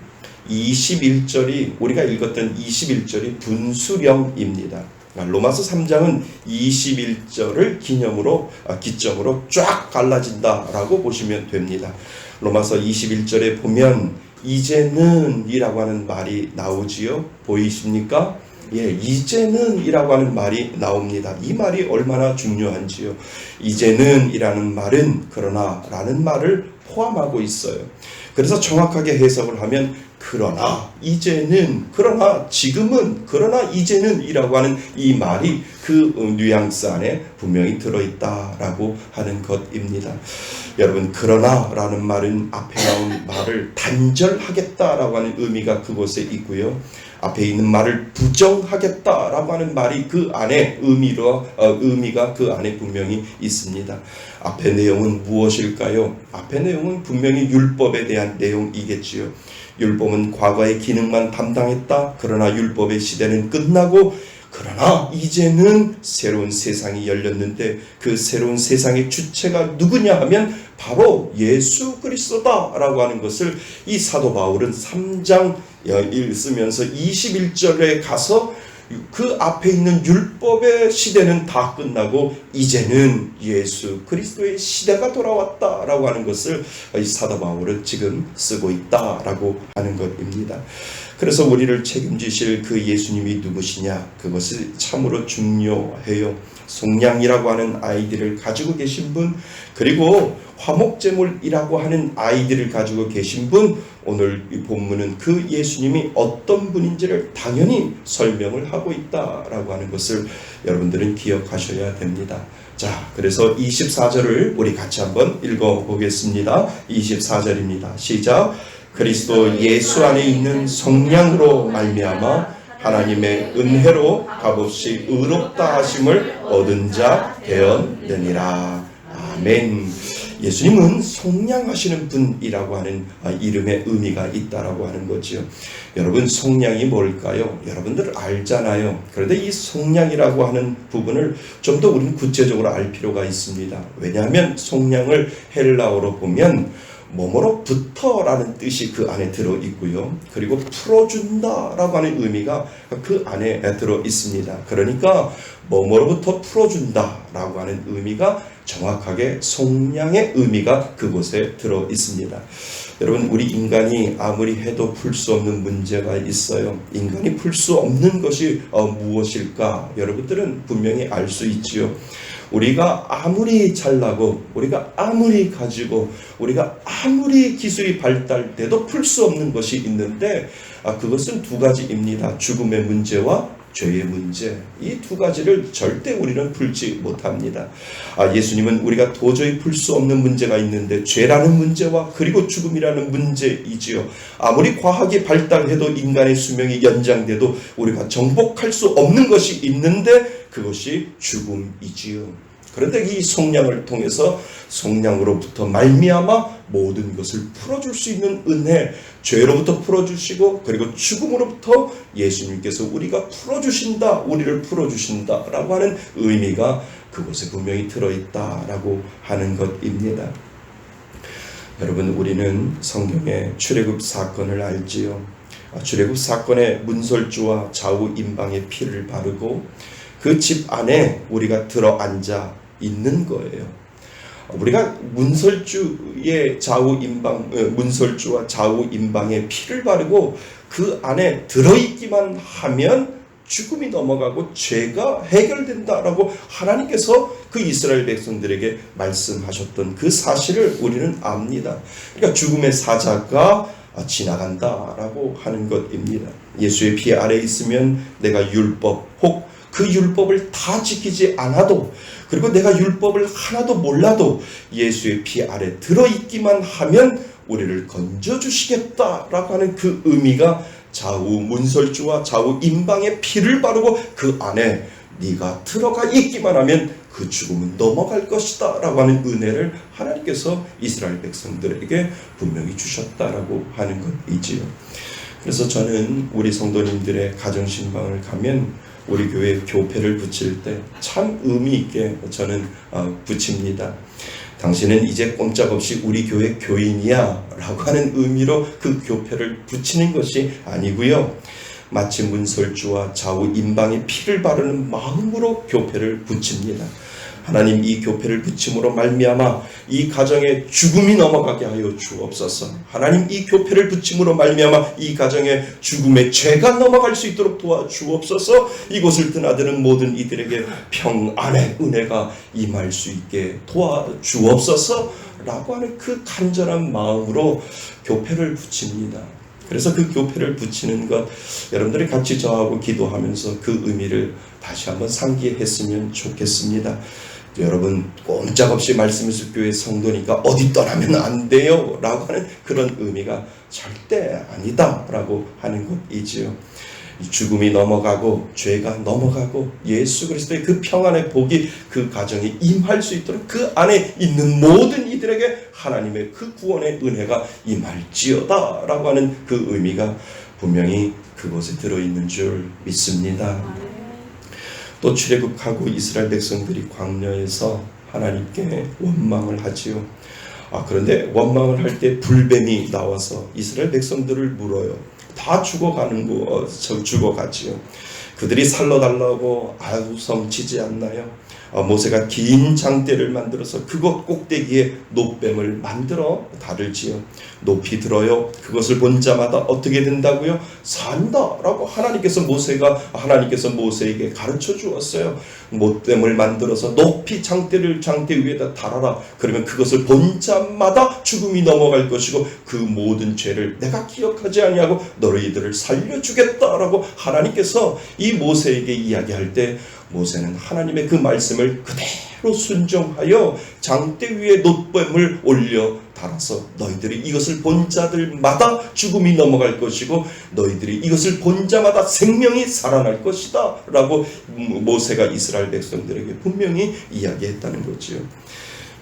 21절이 우리가 읽었던 21절이 분수령입니다. 로마서 3장은 21절을 기점으로 쫙 갈라진다라고 보시면 됩니다. 로마서 21절에 보면 이제는 이라고 하는 말이 나오지요. 보이십니까? 이제는 이라고 하는 말이 나옵니다. 이 말이 얼마나 중요한지요. 이제는 이라는 말은 그러나 라는 말을 포함하고 있어요. 그래서 정확하게 해석을 하면 그러나 이제는 그러나 지금은 그러나 이제는 이라고 하는 이 말이 그 뉘앙스 안에 분명히 들어있다라고 하는 것입니다. 여러분, 그러나 라는 말은 앞에 나온 말을 단절하겠다라고 하는 의미가 그곳에 있고요, 앞에 있는 말을 부정하겠다라고 하는 말이 그 안에 의미가 그 안에 분명히 있습니다. 앞의 내용은 무엇일까요? 앞의 내용은 분명히 율법에 대한 내용이겠지요. 율법은 과거의 기능만 담당했다. 그러나 율법의 시대는 끝나고 그러나 이제는 새로운 세상이 열렸는데 그 새로운 세상의 주체가 누구냐 하면 바로 예수 그리스도다라고 하는 것을 이 사도 바울은 3장 읽으면서 21절에 가서 그 앞에 있는 율법의 시대는 다 끝나고 이제는 예수 그리스도의 시대가 돌아왔다라고 하는 것을 이 사도 바울은 지금 쓰고 있다라고 하는 것입니다. 그래서 우리를 책임지실 그 예수님이 누구시냐, 그것이 참으로 중요해요. 속량이라고 하는 아이디를 가지고 계신 분, 그리고 화목제물이라고 하는 아이디를 가지고 계신 분, 오늘 이 본문은 그 예수님이 어떤 분인지를 당연히 설명을 하고 있다라고 하는 것을 여러분들은 기억하셔야 됩니다. 자, 그래서 24절을 우리 같이 한번 읽어보겠습니다. 24절입니다. 시작. 그리스도 예수 안에 있는 성령으로 말미암아 하나님의 은혜로 값없이 의롭다 하심을 얻은 자 되었느니라. 아멘. 예수님은 속량하시는 분이라고 하는 이름의 의미가 있다라고 하는 거죠. 여러분, 속량이 뭘까요? 여러분들 알잖아요. 그런데 이 속량이라고 하는 부분을 좀 더 우리는 구체적으로 알 필요가 있습니다. 왜냐하면 속량을 헬라어로 보면 뭐뭐로부터라는 뜻이 그 안에 들어 있고요. 그리고 풀어준다라고 하는 의미가 그 안에 들어 있습니다. 그러니까 뭐뭐로부터 풀어준다라고 하는 의미가 정확하게 속량의 의미가 그곳에 들어 있습니다. 여러분, 우리 인간이 아무리 해도 풀 수 없는 문제가 있어요. 인간이 풀 수 없는 것이 무엇일까? 여러분들은 분명히 알 수 있지요. 우리가 아무리 잘나고 우리가 아무리 가지고 우리가 아무리 기술이 발달돼도 풀 수 없는 것이 있는데 그것은 두 가지입니다. 죽음의 문제와 죄의 문제. 이 두 가지를 절대 우리는 풀지 못합니다. 예수님은 우리가 도저히 풀 수 없는 문제가 있는데 죄라는 문제와 그리고 죽음이라는 문제이지요. 아무리 과학이 발달해도 인간의 수명이 연장돼도 우리가 정복할 수 없는 것이 있는데 그것이 죽음이지요. 그런데 이 속량을 통해서 속량으로부터 말미암아 모든 것을 풀어줄 수 있는 은혜, 죄로부터 풀어주시고 그리고 죽음으로부터 예수님께서 우리가 풀어주신다, 우리를 풀어주신다라고 하는 의미가 그곳에 분명히 들어있다라고 하는 것입니다. 여러분, 우리는 성경의 출애굽 사건을 알지요. 출애굽 사건의 문설주와 좌우 임방의 피를 바르고 그 집 안에 우리가 들어앉아 있는 거예요. 우리가 문설주의 좌우 임방, 문설주와 좌우 임방에 피를 바르고 그 안에 들어있기만 하면 죽음이 넘어가고 죄가 해결된다라고 하나님께서 그 이스라엘 백성들에게 말씀하셨던 그 사실을 우리는 압니다. 그러니까 죽음의 사자가 지나간다라고 하는 것입니다. 예수의 피 아래 있으면 내가 율법 혹 그 율법을 다 지키지 않아도 그리고 내가 율법을 하나도 몰라도 예수의 피 아래 들어있기만 하면 우리를 건져주시겠다라고 하는 그 의미가 좌우 문설주와 좌우 임방에 피를 바르고 그 안에 네가 들어가 있기만 하면 그 죽음은 넘어갈 것이다 라고 하는 은혜를 하나님께서 이스라엘 백성들에게 분명히 주셨다라고 하는 것이지요. 그래서 저는 우리 성도님들의 가정신방을 가면 우리 교회 교패를 붙일 때 참 의미 있게 저는 붙입니다. 당신은 이제 꼼짝없이 우리 교회 교인이야 라고 하는 의미로 그 교패를 붙이는 것이 아니고요. 마치 문설주와 좌우 임방에 피를 바르는 마음으로 교패를 붙입니다. 하나님, 이 교패를 붙임으로 말미암아 이 가정에 죽음이 넘어가게 하여 주옵소서. 하나님, 이 교패를 붙임으로 말미암아 이 가정에 죽음의 죄가 넘어갈 수 있도록 도와주옵소서. 이곳을 드나드는 모든 이들에게 평안의 은혜가 임할 수 있게 도와주옵소서 라고 하는 그 간절한 마음으로 교패를 붙입니다. 그래서 그 교패를 붙이는 것, 여러분들이 같이 저하고 기도하면서 그 의미를 다시 한번 상기했으면 좋겠습니다. 여러분, 꼼짝없이 말씀의숲 교회 성도니까 어디 떠나면 안 돼요 라고 하는 그런 의미가 절대 아니다 라고 하는 것이지요. 죽음이 넘어가고 죄가 넘어가고 예수 그리스도의 그 평안의 복이 그 가정에 임할 수 있도록 그 안에 있는 모든 이들에게 하나님의 그 구원의 은혜가 임할지어다 라고 하는 그 의미가 분명히 그곳에 들어있는 줄 믿습니다. 또 출애굽하고 이스라엘 백성들이 광야에서 하나님께 원망을 하지요. 그런데 원망을 할 때 불뱀이 나와서 이스라엘 백성들을 물어요. 다 죽어가지요. 그들이 살려달라고 아유 성치지 않나요? 모세가 긴 장대를 만들어서 그것 꼭대기에 놋뱀을 만들어 달을지요. 높이 들어요. 그것을 본 자마다 어떻게 된다고요? 산다라고 하나님께서 모세에게 가르쳐 주었어요. 놋뱀을 만들어서 높이 장대 위에다 달아라. 그러면 그것을 본 자마다 죽음이 넘어갈 것이고 그 모든 죄를 내가 기억하지 아니하고 너희들을 살려주겠다라고 하나님께서 이 모세에게 이야기할 때 모세는 하나님의 그 말씀을 그대로 순종하여 장대 위에 놋뱀을 올려 달아서 너희들이 이것을 본 자들마다 죽음이 넘어갈 것이고 너희들이 이것을 본 자마다 생명이 살아날 것이다 라고 모세가 이스라엘 백성들에게 분명히 이야기했다는 거지요.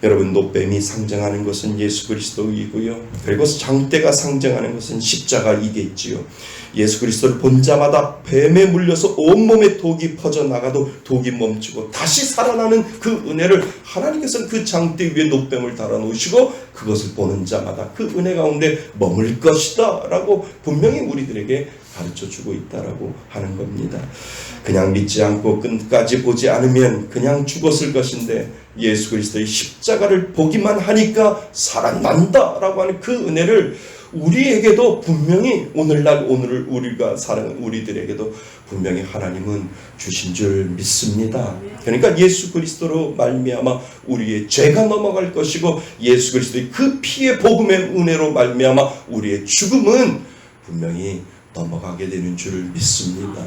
여러분, 놋뱀이 상징하는 것은 예수 그리스도이고요. 그리고 장대가 상징하는 것은 십자가이겠지요. 예수 그리스도를 본 자마다 뱀에 물려서 온몸에 독이 퍼져나가도 독이 멈추고 다시 살아나는 그 은혜를 하나님께서는 그 장대 위에 놋뱀을 달아놓으시고 그것을 보는 자마다 그 은혜 가운데 머물 것이다 라고 분명히 우리들에게 가르쳐주고 있다라고 하는 겁니다. 그냥 믿지 않고 끝까지 보지 않으면 그냥 죽었을 것인데 예수 그리스도의 십자가를 보기만 하니까 살아난다라고 하는 그 은혜를 우리에게도 분명히 오늘날 오늘을 우리가 사랑하는 우리들에게도 분명히 하나님은 주신 줄 믿습니다. 그러니까 예수 그리스도로 말미암아 우리의 죄가 넘어갈 것이고 예수 그리스도의 그 피의 복음의 은혜로 말미암아 우리의 죽음은 분명히 넘어가게 되는 줄 믿습니다.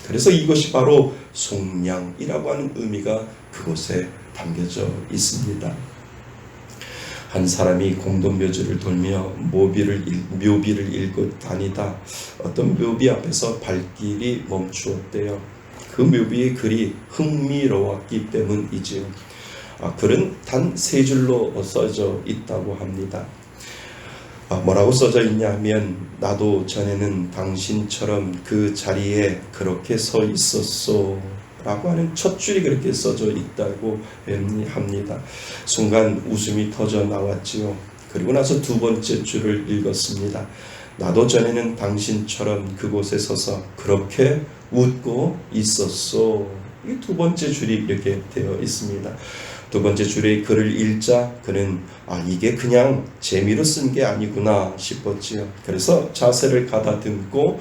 그래서 이것이 바로 속량이라고 하는 의미가 그곳에 담겨져 있습니다. 한 사람이 공동묘지를 돌며 묘비를 읽고 다니다 어떤 묘비 앞에서 발길이 멈추었대요. 그 묘비의 글이 흥미로웠기 때문이지요. 글은 단 3줄로 써져 있다고 합니다. 뭐라고 써져 있냐 하면 나도 전에는 당신처럼 그 자리에 그렇게 서 있었소 라고 하는 첫 줄이 그렇게 써져 있다고 합니다. 순간 웃음이 터져 나왔지요. 그리고 나서 두 번째 줄을 읽었습니다. 나도 전에는 당신처럼 그곳에 서서 그렇게 웃고 있었소. 이 두 번째 줄이 이렇게 되어 있습니다. 두 번째 줄의 글을 읽자 그는 이게 그냥 재미로 쓴 게 아니구나 싶었지요. 그래서 자세를 가다듬고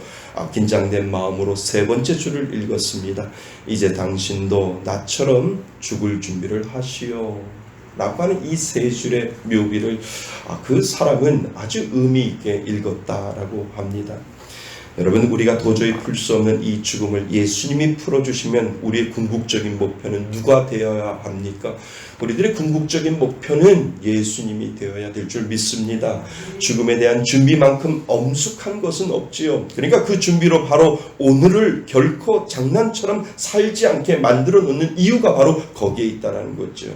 긴장된 마음으로 세 번째 줄을 읽었습니다. 이제 당신도 나처럼 죽을 준비를 하시오 라고 하는 이 세 줄의 묘비를 그 사람은 아주 의미 있게 읽었다라고 합니다. 여러분, 우리가 도저히 풀 수 없는 이 죽음을 예수님이 풀어주시면 우리의 궁극적인 목표는 누가 되어야 합니까? 우리들의 궁극적인 목표는 예수님이 되어야 될 줄 믿습니다. 죽음에 대한 준비만큼 엄숙한 것은 없지요. 그러니까 그 준비로 바로 오늘을 결코 장난처럼 살지 않게 만들어 놓는 이유가 바로 거기에 있다는 거죠.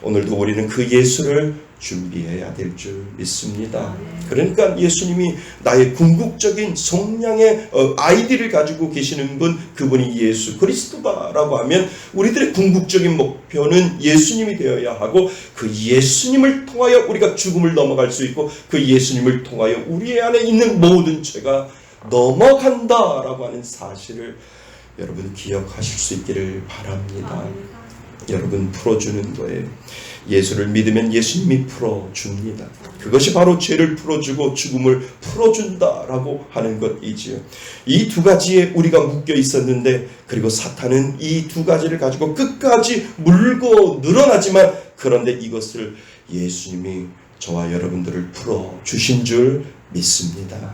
오늘도 우리는 그 예수를 준비해야 될 줄 믿습니다. 그러니까 예수님이 나의 궁극적인 속량의 아이디를 가지고 계시는 분, 그분이 예수 그리스도다라고 하면 우리들의 궁극적인 목표는 예수님이 되어야 하고 그 예수님을 통하여 우리가 죽음을 넘어갈 수 있고 그 예수님을 통하여 우리 안에 있는 모든 죄가 넘어간다라고 하는 사실을 여러분 기억하실 수 있기를 바랍니다. 여러분, 풀어주는 거예요. 예수를 믿으면 예수님이 풀어줍니다. 그것이 바로 죄를 풀어주고 죽음을 풀어준다라고 하는 것이지요. 이 두 가지에 우리가 묶여 있었는데 그리고 사탄은 이 두 가지를 가지고 끝까지 물고 늘어나지만 그런데 이것을 예수님이 저와 여러분들을 풀어주신 줄 믿습니다.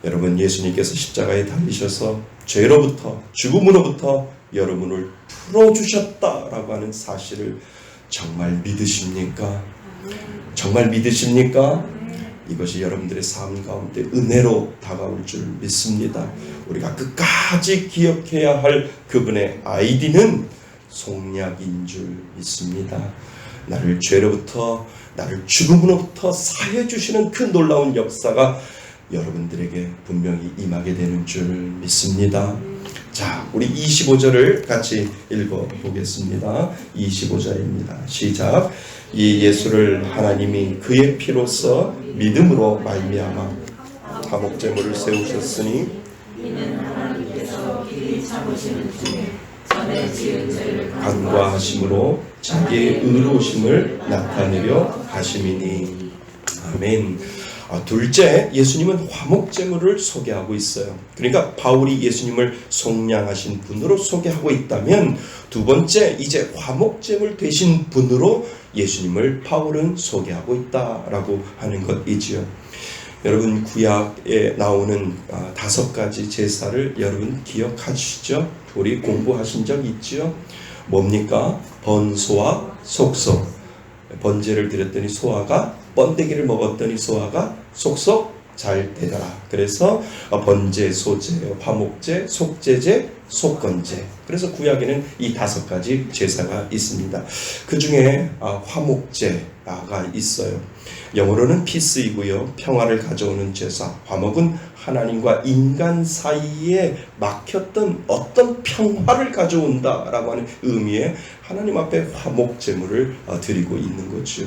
여러분, 예수님께서 십자가에 달리셔서 죄로부터 죽음으로부터 여러분을 풀어주셨다라고 하는 사실을 정말 믿으십니까? 정말 믿으십니까? 이것이 여러분들의 삶 가운데 은혜로 다가올 줄 믿습니다. 우리가 끝까지 기억해야 할 그분의 아이디는 속량인 줄 믿습니다. 나를 죄로부터 나를 죽음으로부터 사해주시는 그 놀라운 역사가 여러분들에게 분명히 임하게 되는 줄 믿습니다. 자, 우리 25절을 같이 읽어보겠습니다. 25절입니다. 시작. 이 예수를 하나님이 그의 피로써 믿음으로 말미암아 화목제물을 세우셨으니 이는 하나님께서 길이 참으시는 중에 전에 지은 죄를 간과하심으로 자기의 의로우심을 나타내려 하심이니. 아멘. 둘째, 예수님은 화목제물을 소개하고 있어요. 그러니까 바울이 예수님을 속량하신 분으로 소개하고 있다면, 두 번째, 이제 화목제물 되신 분으로 예수님을 바울은 소개하고 있다라고 하는 것이지요. 여러분, 구약에 나오는 5가지 제사를 여러분 기억하시죠? 우리 공부하신 적 있죠? 뭡니까? 번소와 속소. 번제를 드렸더니 소아가, 번데기를 먹었더니 소아가 속속 잘 되더라. 그래서 번제, 소제, 화목제, 속제제, 속건제. 그래서 구약에는 이 5가지 제사가 있습니다. 그 중에 화목제가 있어요. 영어로는 피스이고요. 평화를 가져오는 제사. 화목은 하나님과 인간 사이에 막혔던 어떤 평화를 가져온다라고 하는 의미의 하나님 앞에 화목제물을 드리고 있는 거죠.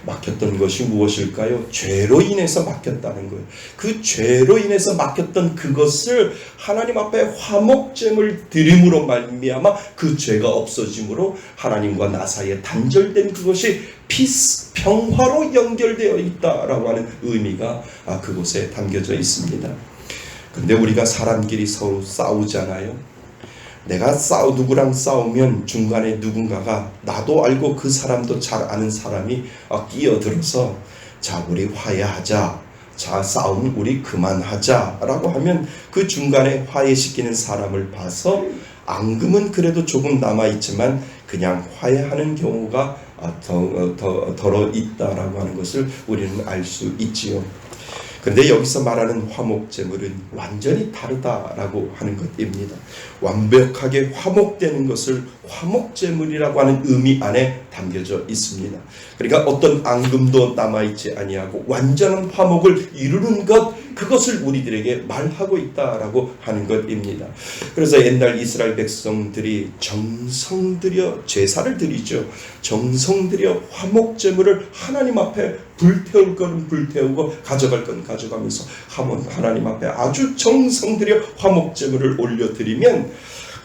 막혔던 것이 무엇일까요? 죄로 인해서 막혔다는 거예요. 그 죄로 인해서 막혔던 그것을 하나님 앞에 화목제물 드림으로 말미암아 그 죄가 없어짐으로 하나님과 나 사이에 단절된 그것이 피스, 평화로 연결되어 있다라고 하는 의미가 그곳에 담겨져 있습니다. 근데 우리가 사람끼리 서로 싸우잖아요. 내가 누구랑 싸우면 중간에 누군가가 나도 알고 그 사람도 잘 아는 사람이 끼어들어서 자, 우리 화해하자. 자, 싸움 우리 그만하자 라고 하면 그 중간에 화해시키는 사람을 봐서 앙금은 그래도 조금 남아있지만 그냥 화해하는 경우가 덜어 있다라고 하는 것을 우리는 알 수 있지요. 근데 여기서 말하는 화목제물은 완전히 다르다라고 하는 것입니다. 완벽하게 화목되는 것을 화목제물이라고 하는 의미 안에 담겨져 있습니다. 그러니까 어떤 앙금도 남아있지 아니하고 완전한 화목을 이루는 것, 그것을 우리들에게 말하고 있다라고 하는 것입니다. 그래서 옛날 이스라엘 백성들이 정성 들여 제사를 드리죠. 정성 들여 화목제물을 하나님 앞에 불태울 건 불태우고 가져갈 건 가져가면서 하나님 앞에 아주 정성 들여 화목제물을 올려드리면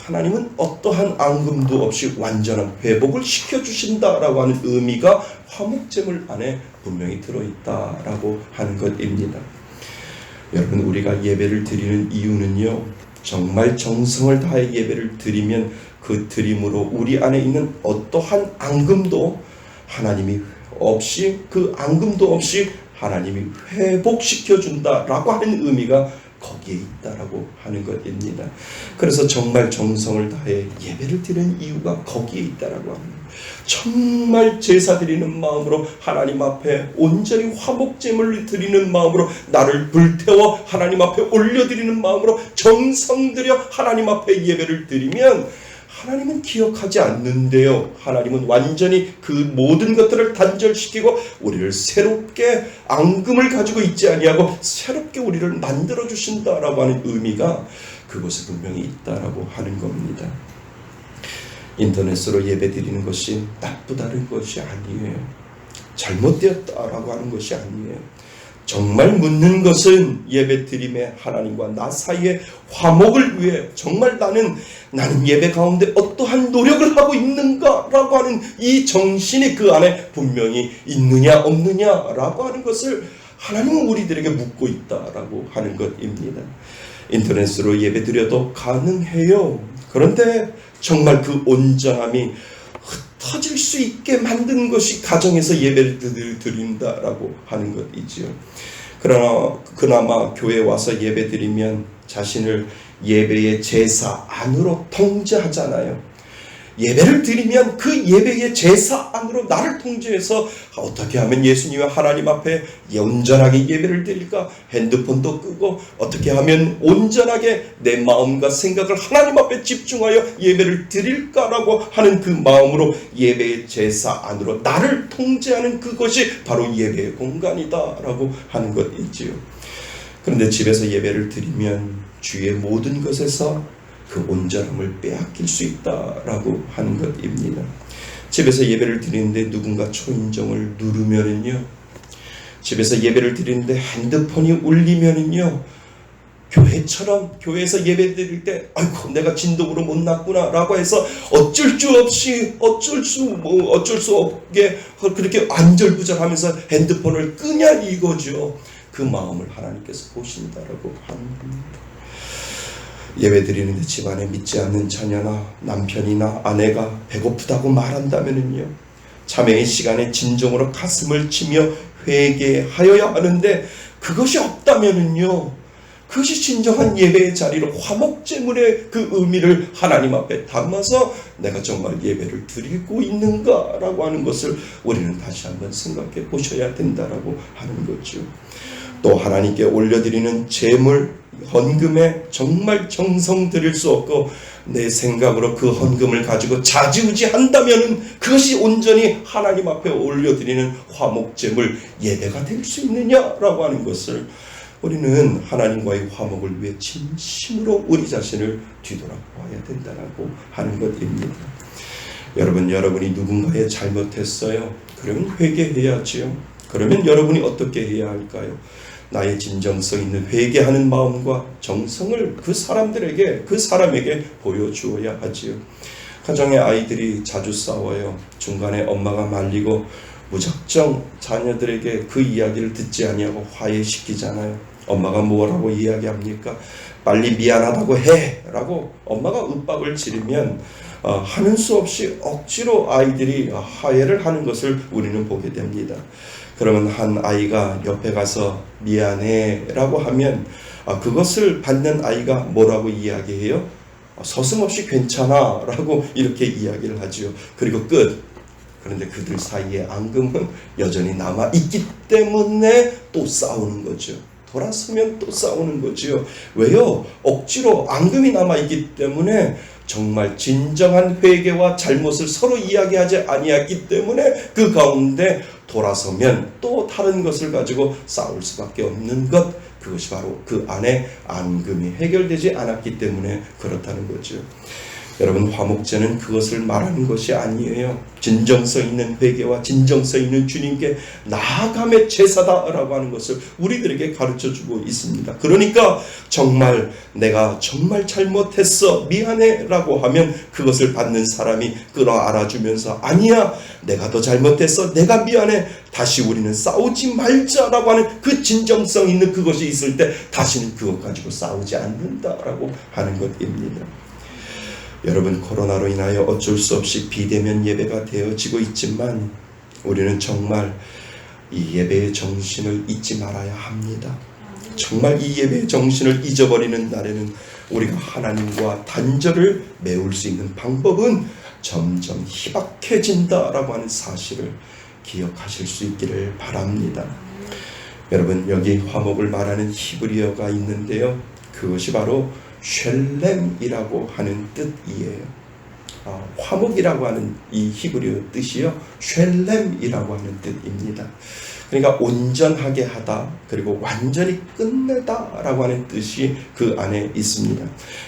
하나님은 어떠한 앙금도 없이 완전한 회복을 시켜주신다라고 하는 의미가 화목제물 안에 분명히 들어있다라고 하는 것입니다. 여러분, 우리가 예배를 드리는 이유는요, 정말 정성을 다해 예배를 드리면 그 드림으로 우리 안에 있는 어떠한 앙금도 하나님이 없이, 그 앙금도 없이 하나님이 회복시켜준다라고 하는 의미가 거기에 있다라고 하는 것입니다. 그래서 정말 정성을 다해 예배를 드리는 이유가 거기에 있다라고 합니다. 정말 제사 드리는 마음으로 하나님 앞에 온전히 화목제물을 드리는 마음으로 나를 불태워 하나님 앞에 올려드리는 마음으로 정성 들여 하나님 앞에 예배를 드리면 하나님은 기억하지 않는데요. 하나님은 완전히 그 모든 것들을 단절시키고 우리를 새롭게 앙금을 가지고 있지 아니하고 새롭게 우리를 만들어 주신다라고 하는 의미가 그곳에 분명히 있다라고 하는 겁니다. 인터넷으로 예배 드리는 것이 나쁘다는 것이 아니에요. 잘못되었다라고 하는 것이 아니에요. 정말 묻는 것은 예배 드림에 하나님과 나 사이의 화목을 위해 정말 나는 예배 가운데 어떠한 노력을 하고 있는가라고 하는 이 정신이 그 안에 분명히 있느냐 없느냐라고 하는 것을 하나님은 우리들에게 묻고 있다라고 하는 것입니다. 인터넷으로 예배 드려도 가능해요. 그런데 정말 그 온전함이 흩어질 수 있게 만든 것이 가정에서 예배를 드린다라고 하는 것이지요. 그러나 그나마 교회에 와서 예배 드리면 자신을 예배의 제사 안으로 통제하잖아요. 예배를 드리면 그 예배의 제사 안으로 나를 통제해서 어떻게 하면 예수님과 하나님 앞에 온전하게 예배를 드릴까? 핸드폰도 끄고 어떻게 하면 온전하게 내 마음과 생각을 하나님 앞에 집중하여 예배를 드릴까라고 하는 그 마음으로 예배의 제사 안으로 나를 통제하는 그것이 바로 예배의 공간이다라고 하는 것이지요. 그런데 집에서 예배를 드리면 주의 모든 것에서 그 온전함을 빼앗길 수 있다라고 하는 것입니다. 집에서 예배를 드리는데 누군가 초인종을 누르면은요, 집에서 예배를 드리는데 핸드폰이 울리면은요, 교회처럼 교회에서 예배 드릴 때 아이고 내가 진동으로 못 났구나 라고 해서 어쩔 수 없게 그렇게 안절부절하면서 핸드폰을 끄냐 이거죠. 그 마음을 하나님께서 보신다라고 하는 겁니다. 예배 드리는데 집안에 믿지 않는 자녀나 남편이나 아내가 배고프다고 말한다면은요, 자매의 시간에 진정으로 가슴을 치며 회개하여야 하는데 그것이 없다면은요, 그것이 진정한 예배의 자리로 화목제물의 그 의미를 하나님 앞에 담아서 내가 정말 예배를 드리고 있는가라고 하는 것을 우리는 다시 한번 생각해 보셔야 된다라고 하는 거죠. 또 하나님께 올려드리는 제물, 헌금에 정말 정성 들일 수 없고 내 생각으로 그 헌금을 가지고 좌지우지한다면 그것이 온전히 하나님 앞에 올려드리는 화목제물 예배가 될 수 있느냐라고 하는 것을 우리는 하나님과의 화목을 위해 진심으로 우리 자신을 뒤돌아봐야 된다고 하는 것입니다. 여러분이 누군가의 잘못했어요. 그러면 회개해야지요. 그러면 여러분이 어떻게 해야 할까요? 나의 진정성 있는 회개하는 마음과 정성을 그 사람에게 보여주어야 하지요. 가정의 아이들이 자주 싸워요. 중간에 엄마가 말리고 무작정 자녀들에게 그 이야기를 듣지 아니하고 화해시키잖아요. 엄마가 뭐라고 이야기합니까? 빨리 미안하다고 해! 라고 엄마가 윽박을 지르면 하는 수 없이 억지로 아이들이 화해를 하는 것을 우리는 보게 됩니다. 그러면 한 아이가 옆에 가서 미안해 라고 하면 그것을 받는 아이가 뭐라고 이야기해요? 서슴없이 괜찮아 라고 이렇게 이야기를 하죠. 그리고 끝. 그런데 그들 사이에 앙금은 여전히 남아있기 때문에 또 싸우는 거죠. 돌아서면 또 싸우는 거죠. 왜요? 억지로 앙금이 남아있기 때문에 정말 진정한 회개와 잘못을 서로 이야기하지 아니했기 때문에 그 가운데 돌아서면 또 다른 것을 가지고 싸울 수밖에 없는 것, 그것이 바로 그 안에 앙금이 해결되지 않았기 때문에 그렇다는 거죠. 여러분, 화목제는 그것을 말하는 것이 아니에요. 진정성 있는 회개와 진정성 있는 주님께 나아감의 제사다라고 하는 것을 우리들에게 가르쳐주고 있습니다. 그러니까 정말 내가 정말 잘못했어 미안해 라고 하면 그것을 받는 사람이 끌어안아주면서 아니야 내가 더 잘못했어 내가 미안해 다시 우리는 싸우지 말자라고 하는 그 진정성 있는 그것이 있을 때 다시는 그것 가지고 싸우지 않는다라고 하는 것입니다. 여러분, 코로나로 인하여 어쩔 수 없이 비대면 예배가 되어지고 있지만 우리는 정말 이 예배의 정신을 잊지 말아야 합니다. 정말 이 예배의 정신을 잊어버리는 날에는 우리가 하나님과 단절을 메울 수 있는 방법은 점점 희박해진다라고 하는 사실을 기억하실 수 있기를 바랍니다. 여러분, 여기 화목을 말하는 히브리어가 있는데요. 그것이 바로 쉘렘이라고 하는 뜻이에요. 화목이라고 하는 이 히브리어 뜻이요, 쉘렘이라고 하는 뜻입니다. 그러니까 온전하게 하다, 그리고 완전히 끝내다 라고 하는 뜻이 그 안에 있습니다.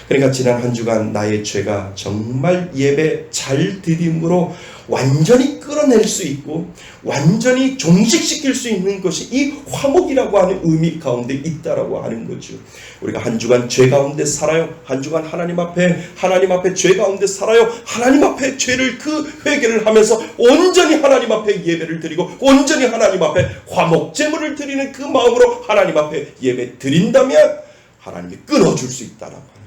그러니까 지난 한 주간 나의 죄가 정말 예배 잘 드림으로 완전히 끌어낼 수 있고 완전히 종식시킬 수 있는 것이 이 화목이라고 하는 의미 가운데 있다라고 하는 거죠. 우리가 한 주간 죄 가운데 살아요. 한 주간 하나님 앞에 죄 가운데 살아요. 하나님 앞에 죄를 그 회개를 하면서 온전히 하나님 앞에 예배를 드리고 온전히 하나님 앞에 화목 제물을 드리는 그 마음으로 하나님 앞에 예배 드린다면 하나님이 끊어줄 수 있다라고 하는 거예요.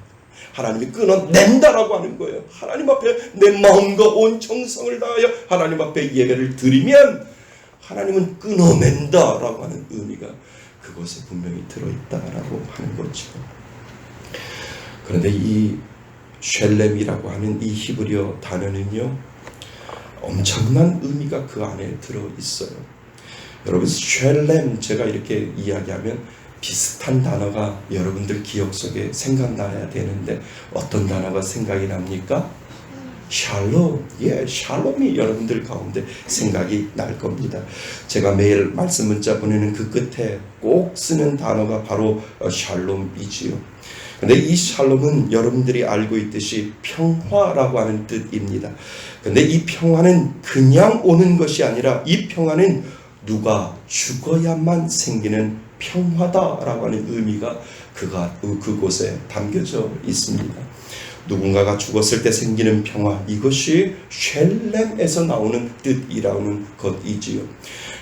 하나님이 끊어낸다라고 하는 거예요. 하나님 앞에 내 마음과 온 정성을 다하여 하나님 앞에 예배를 드리면 하나님은 끊어낸다라고 하는 의미가 그것에 분명히 들어있다라고 하는 거죠. 그런데 이 쉘렘이라고 하는 이 히브리어 단어는요, 엄청난 의미가 그 안에 들어있어요. 여러분, 쉘렘 제가 이렇게 이야기하면 비슷한 단어가 여러분들 기억 속에 생각나야 되는데 어떤 단어가 생각이 납니까? 샬롬. 샬롬이 여러분들 가운데 생각이 날 겁니다. 제가 매일 말씀 문자 보내는 그 끝에 꼭 쓰는 단어가 바로 샬롬이지요. 근데 이 샬롬은 여러분들이 알고 있듯이 평화라고 하는 뜻입니다. 근데 이 평화는 그냥 오는 것이 아니라 이 평화는 누가 죽어야만 생기는 평화다라고 하는 의미가 그곳에 담겨져 있습니다. 누군가가 죽었을 때 생기는 평화, 이것이 샬렘에서 나오는 뜻이라는 것이지요.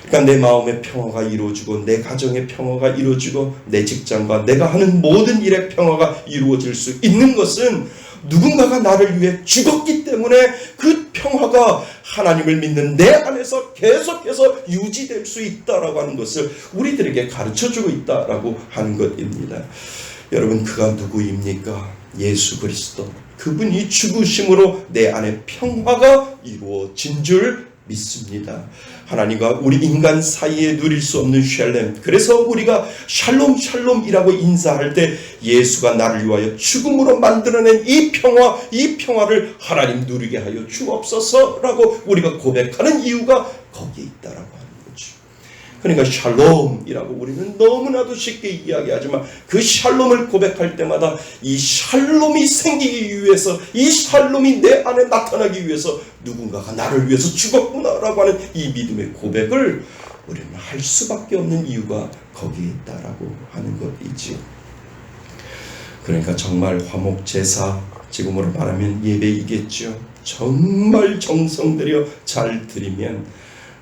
그러니까 내 마음의 평화가 이루어지고 내 가정의 평화가 이루어지고 내 직장과 내가 하는 모든 일의 평화가 이루어질 수 있는 것은 누군가가 나를 위해 죽었기 때문에 그 평화가 하나님을 믿는 내 안에서 계속해서 유지될 수 있다라고 하는 것을 우리들에게 가르쳐주고 있다라고 하는 것입니다. 여러분, 그가 누구입니까? 예수 그리스도. 그분이 죽으심으로 내 안에 평화가 이루어진 줄 믿습니다. 하나님과 우리 인간 사이에 누릴 수 없는 샬렘. 그래서 우리가 샬롬 샬롬이라고 인사할 때 예수가 나를 위하여 죽음으로 만들어낸 이 평화를 하나님 누리게 하여 주옵소서라고 우리가 고백하는 이유가 거기에 있다라고 하는 거죠. 그러니까 샬롬이라고 우리는 너무나도 쉽게 이야기하지만 그 샬롬을 고백할 때마다 이 샬롬이 생기기 위해서, 이 샬롬이 내 안에 나타나기 위해서 누군가가 나를 위해서 죽었구나라고 하는 이 믿음의 고백을 우리는 할 수밖에 없는 이유가 거기에 있다라고 하는 것이지요. 그러니까 정말 화목제사, 지금으로 말하면 예배이겠죠. 정말 정성 들여 잘 드리면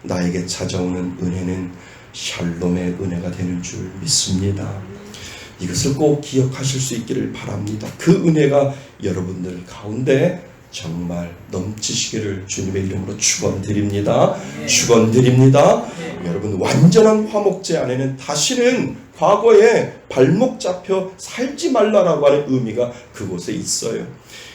나에게 찾아오는 은혜는 샬롬의 은혜가 되는 줄 믿습니다. 이것을 꼭 기억하실 수 있기를 바랍니다. 그 은혜가 여러분들 가운데 정말 넘치시기를 주님의 이름으로 축원드립니다. 축원드립니다. 여러분, 완전한 화목제 안에는 다시는 과거에 발목 잡혀 살지 말라라고 하는 의미가 그곳에 있어요.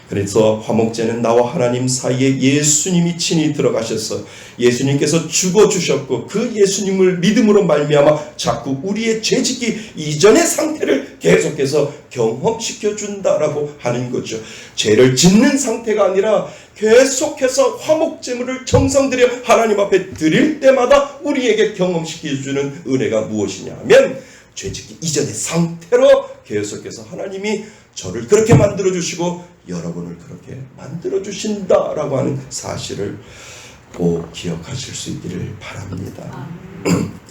그래서 화목제는 나와 하나님 사이에 예수님이 친히 들어가셔서 예수님께서 죽어주셨고 그 예수님을 믿음으로 말미암아 자꾸 우리의 죄짓기 이전의 상태를 계속해서 경험시켜 준다라고 하는 거죠. 죄를 짓는 상태가 아니라 계속해서 화목제물을 정성 들여 하나님 앞에 드릴 때마다 우리에게 경험시켜주는 은혜가 무엇이냐 하면 죄짓기 이전의 상태로 계속해서 하나님이 저를 그렇게 만들어주시고 여러분을 그렇게 만들어주신다라고 하는 사실을 꼭 기억하실 수 있기를 바랍니다.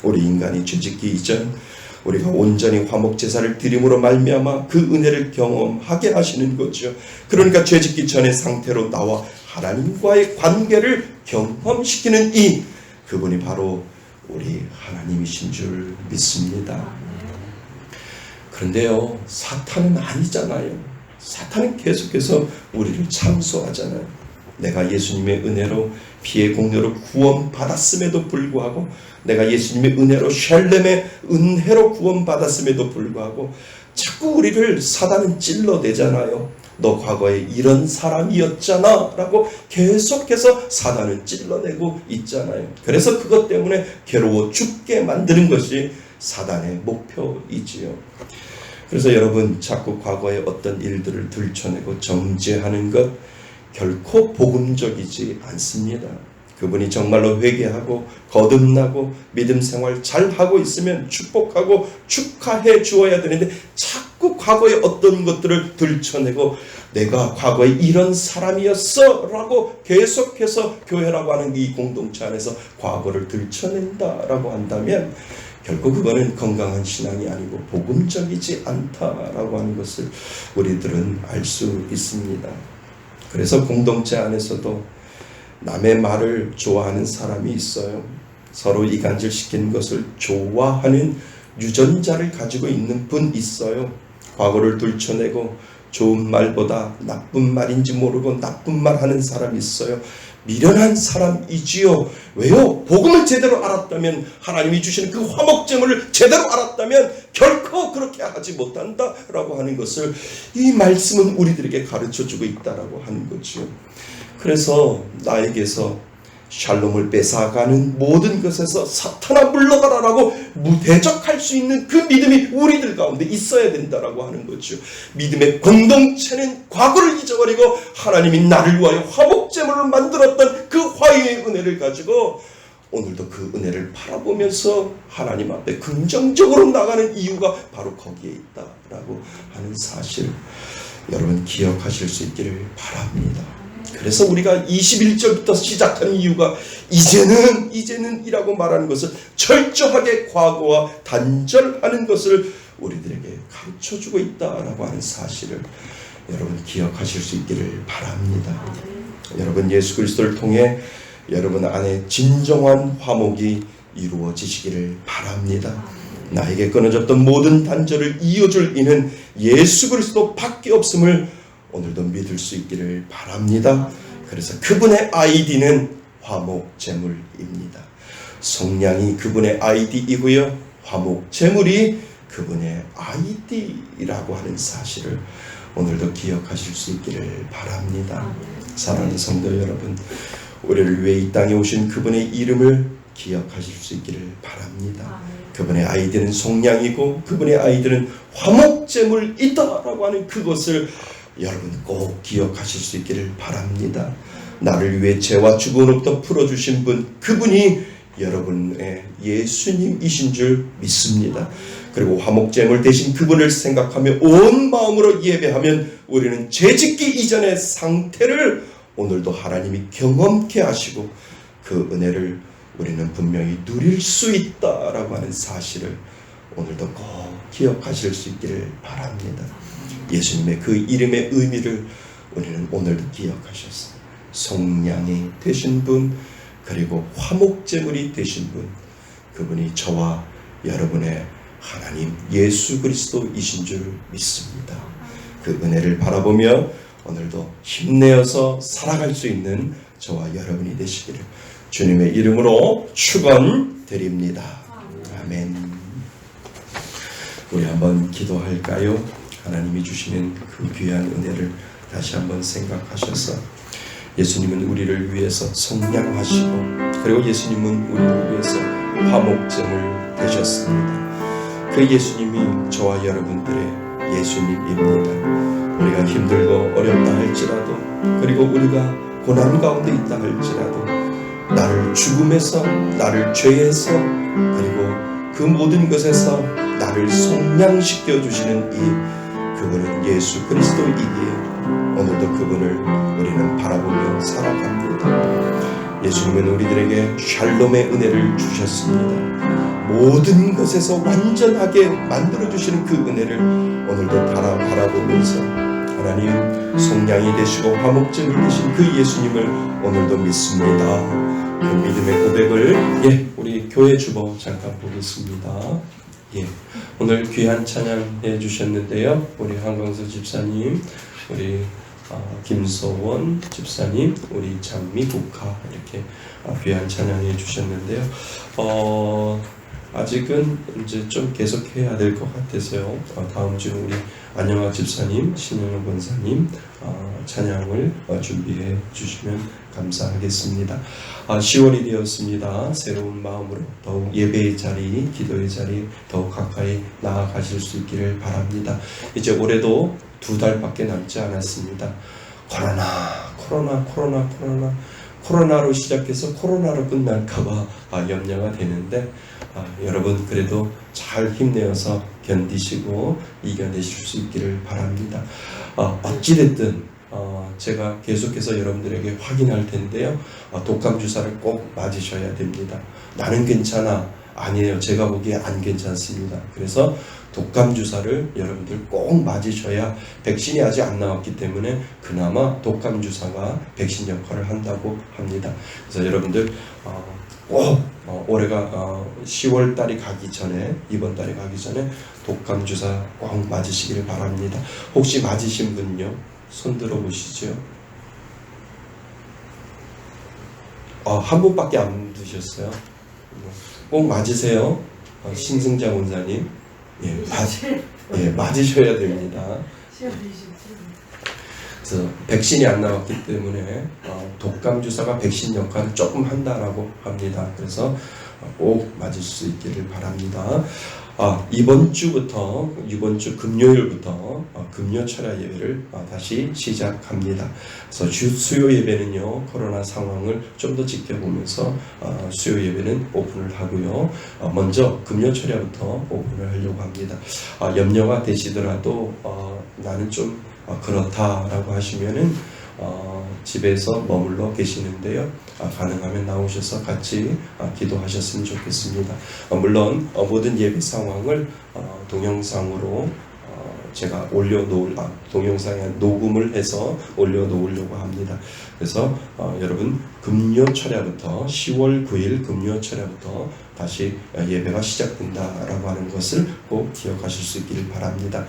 우리 인간이 죄짓기 이전 우리가 온전히 화목제사를 드림으로 말미암아 그 은혜를 경험하게 하시는 거죠. 그러니까 죄짓기 전의 상태로 나와 하나님과의 관계를 경험시키는 그분이 바로 우리 하나님이신 줄 믿습니다. 그런데요, 사탄은 아니잖아요. 사탄은 계속해서 우리를 참소하잖아요. 내가 예수님의 은혜로 피의 공로로 구원받았음에도 불구하고, 내가 예수님의 은혜로 샬렘의 은혜로 구원받았음에도 불구하고 자꾸 우리를 사단은 찔러대잖아요. 너 과거에 이런 사람이었잖아 라고 계속해서 사단은 찔러내고 있잖아요. 그래서 그것 때문에 괴로워 죽게 만드는 것이 사단의 목표이지요. 그래서 여러분, 자꾸 과거의 어떤 일들을 들춰내고 정죄하는 것 결코 복음적이지 않습니다. 그분이 정말로 회개하고 거듭나고 믿음 생활 잘하고 있으면 축복하고 축하해 주어야 되는데 자꾸 과거의 어떤 것들을 들춰내고 내가 과거에 이런 사람이었어 라고 계속해서 교회라고 하는 이 공동체 안에서 과거를 들춰낸다라고 한다면 결국 그거는 건강한 신앙이 아니고 복음적이지 않다라고 하는 것을 우리들은 알 수 있습니다. 그래서 공동체 안에서도 남의 말을 좋아하는 사람이 있어요. 서로 이간질시키는 것을 좋아하는 유전자를 가지고 있는 분 있어요. 과거를 들춰내고 좋은 말보다 나쁜 말인지 모르고 나쁜 말 하는 사람이 있어요. 미련한 사람이지요. 왜요? 복음을 제대로 알았다면, 하나님이 주시는 그 화목제물을 제대로 알았다면 결코 그렇게 하지 못한다라고 하는 것을 이 말씀은 우리들에게 가르쳐주고 있다라고 하는 거죠. 그래서 나에게서 샬롬을 뺏어가는 모든 것에서 사탄아 물러가라라고 대적할 수 있는 그 믿음이 우리들 가운데 있어야 된다라고 하는 거죠. 믿음의 공동체는 과거를 잊어버리고 하나님이 나를 위하여 화목제물을 만들었던 그 화해의 은혜를 가지고 오늘도 그 은혜를 바라보면서 하나님 앞에 긍정적으로 나가는 이유가 바로 거기에 있다라고 하는 사실, 여러분 기억하실 수 있기를 바랍니다. 그래서 우리가 21절부터 시작한 이유가 이제는 이라고 말하는 것을 철저하게 과거와 단절하는 것을 우리들에게 가르쳐주고 있다라고 하는 사실을 여러분 기억하실 수 있기를 바랍니다. 여러분 예수 그리스도를 통해 여러분 안에 진정한 화목이 이루어지시기를 바랍니다. 나에게 끊어졌던 모든 단절을 이어줄 이는 예수 그리스도 밖에 없음을 오늘도 믿을 수 있기를 바랍니다. 그래서 그분의 아이디는 화목제물입니다. 성량이 그분의 아이디이고요, 화목제물이 그분의 아이디라고 하는 사실을 오늘도 기억하실 수 있기를 바랍니다. 사랑하는 성도 여러분, 우리를 위해 이 땅에 오신 그분의 이름을 기억하실 수 있기를 바랍니다. 그분의 아이들은 속량이고 그분의 아이들은 화목제물이다라고 하는 그것을 여러분 꼭 기억하실 수 있기를 바랍니다. 나를 위해 죄와 죽음으로부터 풀어주신 분, 그분이 여러분의 예수님이신 줄 믿습니다. 그리고 화목제물 대신 그분을 생각하며 온 마음으로 예배하면 우리는 죄짓기 이전의 상태를 오늘도 하나님이 경험케 하시고 그 은혜를 우리는 분명히 누릴 수 있다라고 하는 사실을 오늘도 꼭 기억하실 수 있기를 바랍니다. 예수님의 그 이름의 의미를 우리는 오늘도 기억하셔서 속량이 되신 분, 그리고 화목제물이 되신 분, 그분이 저와 여러분의 하나님 예수 그리스도이신 줄 믿습니다. 그 은혜를 바라보며 오늘도 힘내어서 살아갈 수 있는 저와 여러분이 되시기를 주님의 이름으로 축원드립니다. 아멘. 우리 한번 기도할까요? 하나님이 주시는 그 귀한 은혜를 다시 한번 생각하셔서, 예수님은 우리를 위해서 성량하시고 그리고 예수님은 우리를 위해서 화목제물 되셨습니다. 그 예수님이 저와 여러분들의 예수님입니다. 우리가 힘들고 어렵다 할지라도, 그리고 우리가 고난 가운데 있다 할지라도, 나를 죽음에서, 나를 죄에서, 그리고 그 모든 것에서 나를 속량시켜 주시는 그분은 예수 그리스도이기에 오늘도 그분을 우리는 바라보며 살아갑니다. 예수님은 우리들에게 샬롬의 은혜를 주셨습니다. 모든 것에서 완전하게 만들어주시는 그 은혜를 오늘도 바라보면서 하나님 속량이 되시고 화목제물 되신 그 예수님을 오늘도 믿습니다. 그 믿음의 고백을 우리 교회 주보 잠깐 보겠습니다. 오늘 귀한 찬양해 주셨는데요. 우리 한광수 집사님, 우리 김소원 집사님, 우리 장미국화 이렇게 귀한 찬양해 주셨는데요. 아직은 이제 좀 계속해야 될 것 같아서요. 다음 주 우리 안영학 집사님, 신영호 권사님 찬양을 준비해 주시면 감사하겠습니다. 10월이 되었습니다. 새로운 마음으로 더욱 예배의 자리, 기도의 자리 더욱 가까이 나아가실 수 있기를 바랍니다. 이제 올해도 2달밖에 남지 않았습니다. 코로나로 시작해서 코로나로 끝날까봐 염려가 되는데, 여러분 그래도 잘 힘내어서 견디시고 이겨내실 수 있기를 바랍니다. 어찌됐든 제가 계속해서 여러분들에게 확인할 텐데요. 독감 주사를 꼭 맞으셔야 됩니다. 나는 괜찮아. 아니에요. 제가 보기에 안 괜찮습니다. 그래서 독감 주사를 여러분들 꼭 맞으셔야, 백신이 아직 안 나왔기 때문에 그나마 독감 주사가 백신 역할을 한다고 합니다. 그래서 여러분들 꼭 올해가 10월 달이 가기 전에, 이번 달이 가기 전에 독감 주사 꼭 맞으시기를 바랍니다. 혹시 맞으신 분요? 손 들어보시죠. 한 분밖에 안 드셨어요. 꼭 맞으세요. 신승자 원사님. 맞으셔야 됩니다. 그래서 백신이 안 나왔기 때문에 독감 주사가 백신 역할을 조금 한다라고 합니다. 그래서 꼭 맞을 수 있기를 바랍니다. 이번 주 금요일부터 금요 철야 예배를 다시 시작합니다. 그래서 수요 예배는요, 코로나 상황을 좀 더 지켜보면서 수요 예배는 오픈을 하고요. 먼저 금요 철야부터 오픈을 하려고 합니다. 염려가 되시더라도 나는 좀 그렇다라고 하시면은 집에서 머물러 계시는데요. 가능하면 나오셔서 같이 기도하셨으면 좋겠습니다. 물론 모든 예배 상황을 동영상으로 제가 동영상에 녹음을 해서 올려놓으려고 합니다. 그래서 여러분 금요 철야부터 10월 9일 금요 철야부터 다시 예배가 시작된다라고 하는 것을 꼭 기억하실 수 있기를 바랍니다.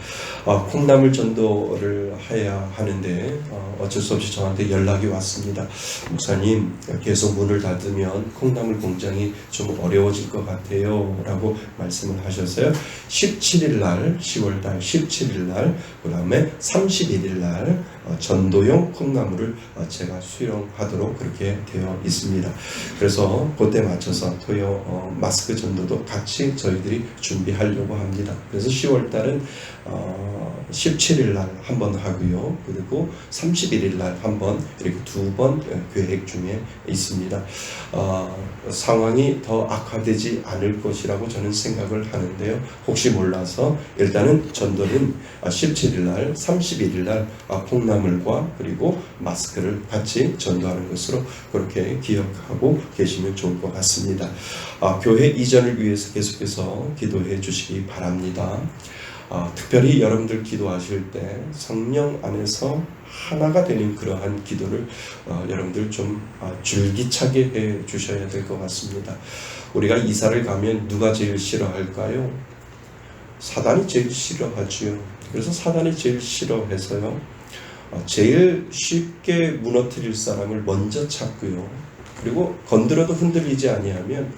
콩나물 전도를 해야 하는데 어쩔 수 없이 저한테 연락이 왔습니다. 목사님, 계속 문을 닫으면 콩나물 공장이 좀 어려워질 것 같아요 라고 말씀을 하셔서요. 17일 날 10월달 17일 날 그 다음에 31일 날 전도용 콩나물을 제가 수령하도록 그렇게 되어 있습니다. 그래서 그때 맞춰서 마스크 전도도 같이 저희들이 준비하려고 합니다. 그래서 10월달은 17일 날 한 번 하고요. 그리고 31일 날 한 번, 이렇게 2번 계획 중에 있습니다. 상황이 더 악화되지 않을 것이라고 저는 생각을 하는데요. 혹시 몰라서 일단은 전도는 17일 날, 31일 날 콩나물과 그리고 마스크를 같이 전도하는 것으로 그렇게 기억하고 계시면 좋을 것 같습니다. 교회 이전을 위해서 계속해서 기도해 주시기 바랍니다. 특별히 여러분들 기도하실 때 성령 안에서 하나가 되는 그러한 기도를 여러분들 좀 줄기차게 해 주셔야 될 것 같습니다. 우리가 이사를 가면 누가 제일 싫어할까요? 사단이 제일 싫어하지요. 그래서 사단이 제일 싫어해서요. 제일 쉽게 무너뜨릴 사람을 먼저 찾고요. 그리고 건드려도 흔들리지 아니하면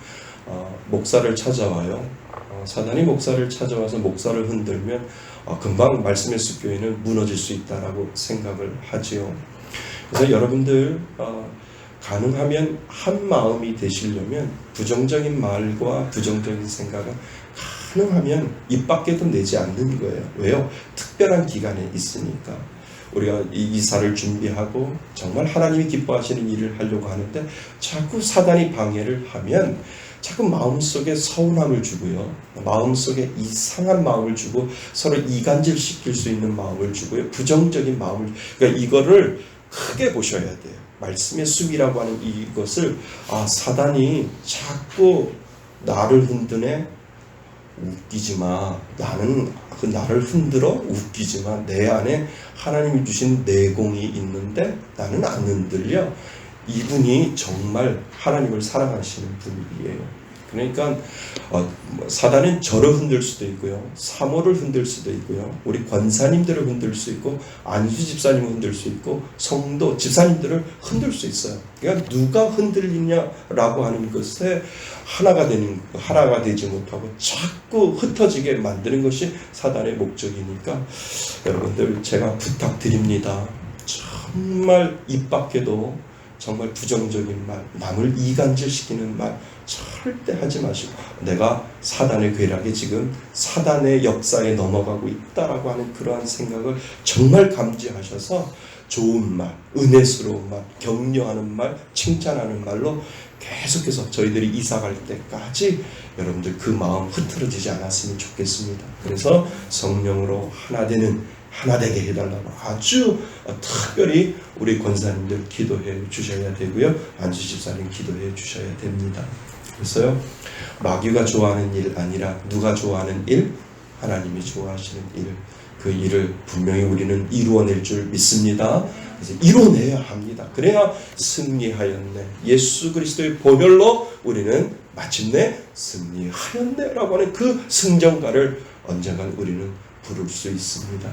목사를 찾아와요. 사단이 목사를 찾아와서 목사를 흔들면 금방 말씀의 숲교회는 무너질 수 있다라고 생각을 하지요. 그래서 여러분들 가능하면 한 마음이 되시려면 부정적인 말과 부정적인 생각은 가능하면 입 밖에도 내지 않는 거예요. 왜요? 특별한 기간에 있으니까. 우리가 이 이사를 준비하고 정말 하나님이 기뻐하시는 일을 하려고 하는데 자꾸 사단이 방해를 하면 자꾸 마음속에 서운함을 주고요. 마음속에 이상한 마음을 주고 서로 이간질 시킬 수 있는 마음을 주고요. 부정적인 마음을, 그러니까 이거를 크게 보셔야 돼요. 말씀의 숲이라고 하는 이것을 사단이 자꾸 나를 흔드네. 웃기지 마. 나는 나를 흔들어 웃기지 마. 내 안에 하나님이 주신 내공이 있는데 나는 안 흔들려. 이분이 정말 하나님을 사랑하시는 분이에요. 그러니까 사단은 저를 흔들 수도 있고요, 사모를 흔들 수도 있고요, 우리 권사님들을 흔들 수 있고, 안수 집사님을 흔들 수 있고, 성도 집사님들을 흔들 수 있어요. 그러니까 누가 흔들리냐라고 하는 것에 하나가 되지 못하고 자꾸 흩어지게 만드는 것이 사단의 목적이니까 여러분들 제가 부탁드립니다. 정말 입 밖에도 정말 부정적인 말, 남을 이간질시키는 말 절대 하지 마시고, 내가 사단의 괴락에 지금 사단의 역사에 넘어가고 있다라고 하는 그러한 생각을 정말 감지하셔서 좋은 말, 은혜스러운 말, 격려하는 말, 칭찬하는 말로 계속해서 저희들이 이사갈 때까지 여러분들 그 마음 흐트러지지 않았으면 좋겠습니다. 그래서 성령으로 하나 되게 해달라고 아주 특별히 우리 권사님들 기도해 주셔야 되고요. 안수 집사님 기도해 주셔야 됩니다. 그래서요, 마귀가 좋아하는 일 아니라 누가 좋아하는 일? 하나님이 좋아하시는 일. 그 일을 분명히 우리는 이루어낼 줄 믿습니다. 그래서 이루어내야 합니다. 그래야 승리하였네. 예수 그리스도의 보혈로 우리는 마침내 승리하였네 라고 하는 그 승전가를 언젠간 우리는 부를 수 있습니다.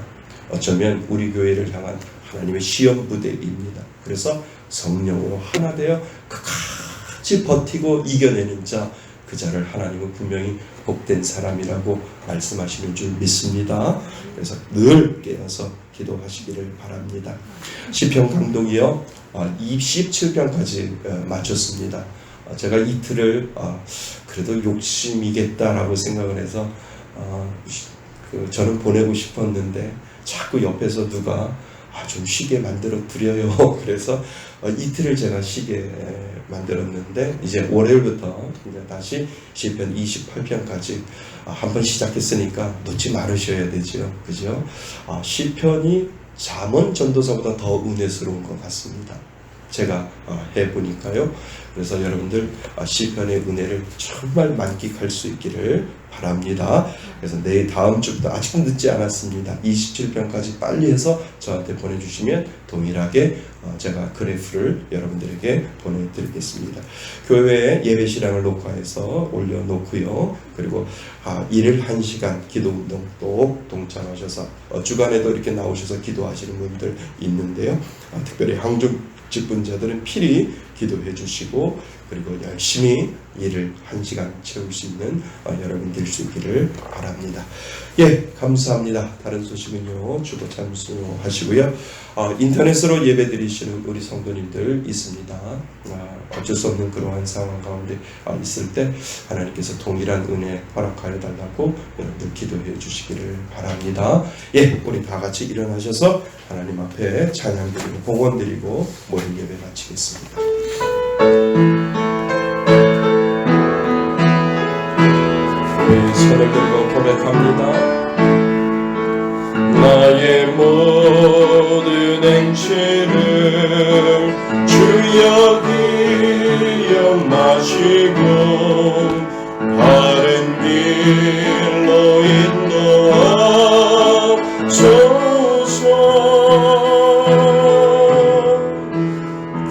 어쩌면 우리 교회를 향한 하나님의 시험 부대입니다. 그래서 성령으로 하나 되어 끝까지 버티고 이겨내는 자, 그 자를 하나님은 분명히 복된 사람이라고 말씀하시는 줄 믿습니다. 그래서 늘 깨어서 기도하시기를 바랍니다. 시편 강독이요 27편까지 마쳤습니다. 제가 이틀을 그래도 욕심이겠다라고 생각을 해서 저는 보내고 싶었는데 자꾸 옆에서 누가 좀 쉬게 만들어 드려요. 그래서 이틀을 제가 쉬게 만들었는데 이제 월요일부터 이제 다시 시편 28편까지 한번 시작했으니까 놓지 말으셔야 되죠. 그죠? 시편이 잠언 전도서보다 더 은혜스러운 것 같습니다. 제가 해보니까요. 그래서 여러분들 시편의 은혜를 정말 만끽할 수 있기를 바랍니다. 그래서 내일 다음 주부터 아직 늦지 않았습니다. 27편까지 빨리 해서 저한테 보내주시면 동일하게 제가 그래프를 여러분들에게 보내드리겠습니다. 교회에 예배시간을 녹화해서 올려놓고요. 그리고 일일 1시간 기도운동 또 동참하셔서 주간에도 이렇게 나오셔서 기도하시는 분들 있는데요. 특별히 항중 직분자들은 필히 기도해 주시고 그리고 열심히 일을 1시간 채울 수 있는 여러분 될 수 있기를 바랍니다. 예, 감사합니다. 다른 소식은요, 주보 참수하시고요. 인터넷으로 예배 드리시는 우리 성도님들 있습니다. 어쩔 수 없는 그러한 상황 가운데 있을 때 하나님께서 동일한 은혜 허락하여 달라고 여러분들 기도해 주시기를 바랍니다. 예, 우리 다 같이 일어나셔서 하나님 앞에 찬양 드리고 봉헌 드리고 모든 예배 마치겠습니다. 우리 손을 들고 고백합니다. 나의 모든 행실을 주여 기억하시고 바른 길로 인도하소서.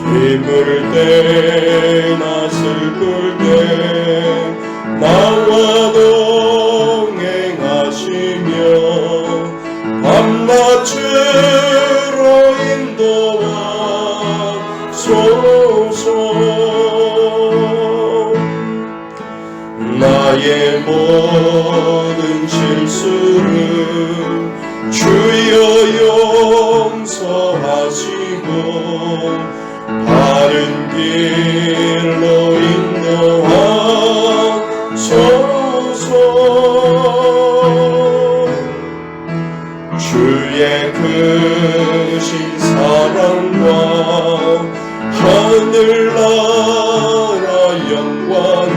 기쁠 때나 슬플 때 나와 동행하시며 밤낮으로 인도하소서. 나의 모든 실수를 주여 용서하시고 바른 길로 인도하소서. 주의 크신 사랑과 하늘나라 영광을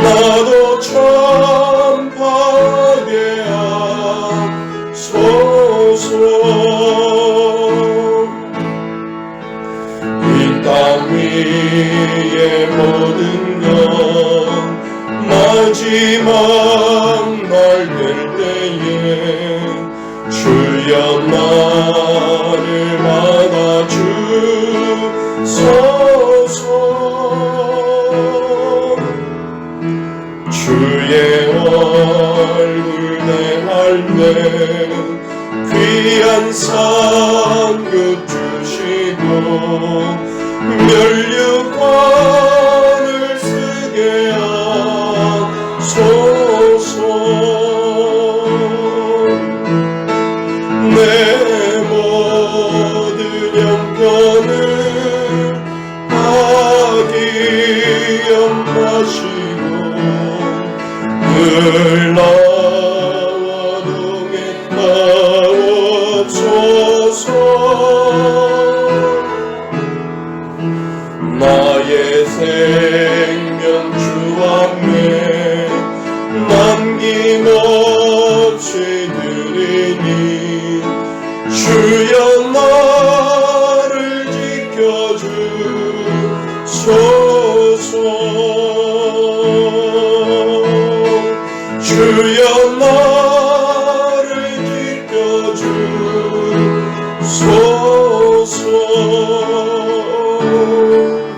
나도 전파하게 하소서. 이 땅 위의 모든 것 마지막 날 될 때에 주여 나를 받아주소서. 주의 얼굴 내할매 귀한 상급 주시고 면류관을 쓰게 하소서. 내 모든 형편을 다 기억하시고 늘 나와 동행하옵소서. 나의 생명 주 앞에 남김없이 드리니 주여 나를 지켜주소서. 주여 나를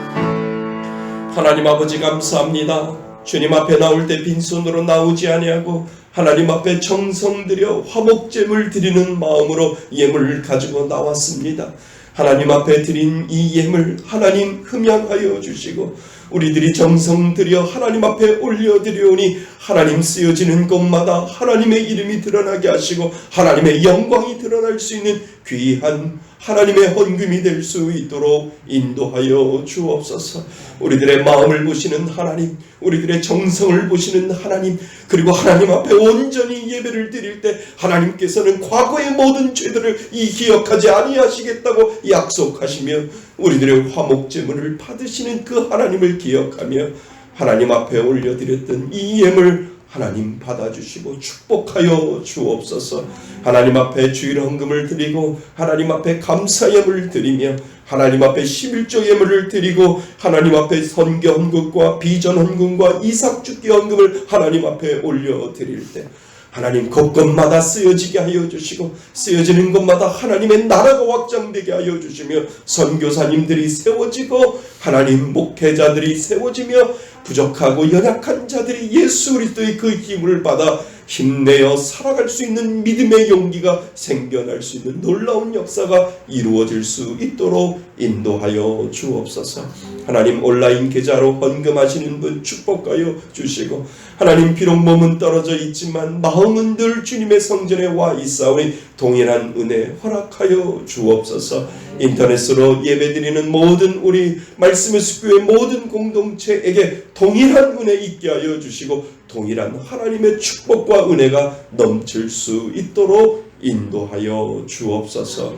지켜주소서. 하나님 아버지 감사합니다. 주님 앞에 나올 때 빈손으로 나오지 아니하고 하나님 앞에 정성 들여 화목제물 드리는 마음으로 예물을 가지고 나왔습니다. 하나님 앞에 드린 이 예물 하나님 흠양하여 주시고 우리들이 정성 들여 하나님 앞에 올려드리오니 하나님 쓰여지는 곳마다 하나님의 이름이 드러나게 하시고 하나님의 영광이 드러날 수 있는 귀한 하나님의 헌금이 될 수 있도록 인도하여 주옵소서. 우리들의 마음을 보시는 하나님, 우리들의 정성을 보시는 하나님, 그리고 하나님 앞에 온전히 예배를 드릴 때 하나님께서는 과거의 모든 죄들을 기억하지 아니하시겠다고 약속하시며 우리들의 화목제물을 받으시는 그 하나님을 기억하며 하나님 앞에 올려드렸던 이 예물 하나님 받아주시고 축복하여 주옵소서. 하나님 앞에 주일 헌금을 드리고 하나님 앞에 감사 예물을 드리며 하나님 앞에 11조 예물을 드리고 하나님 앞에 선교 헌금과 비전 헌금과 이삭 죽기 헌금을 하나님 앞에 올려드릴 때 하나님 곳곳마다 쓰여지게 하여 주시고 쓰여지는 곳마다 하나님의 나라가 확장되게 하여 주시며 선교사님들이 세워지고 하나님 목회자들이 세워지며 부족하고 연약한 자들이 예수 그리스도의 그 힘을 받아 힘내어 살아갈 수 있는 믿음의 용기가 생겨날 수 있는 놀라운 역사가 이루어질 수 있도록 인도하여 주옵소서. 하나님 온라인 계좌로 헌금하시는 분 축복하여 주시고 하나님 비록 몸은 떨어져 있지만 마음은 늘 주님의 성전에 와 있사오니 동일한 은혜 허락하여 주옵소서. 인터넷으로 예배드리는 모든 우리 말씀의 숲교회 모든 공동체에게 동일한 은혜 있게 하여 주시고 동일한 하나님의 축복과 은혜가 넘칠 수 있도록 인도하여 주옵소서.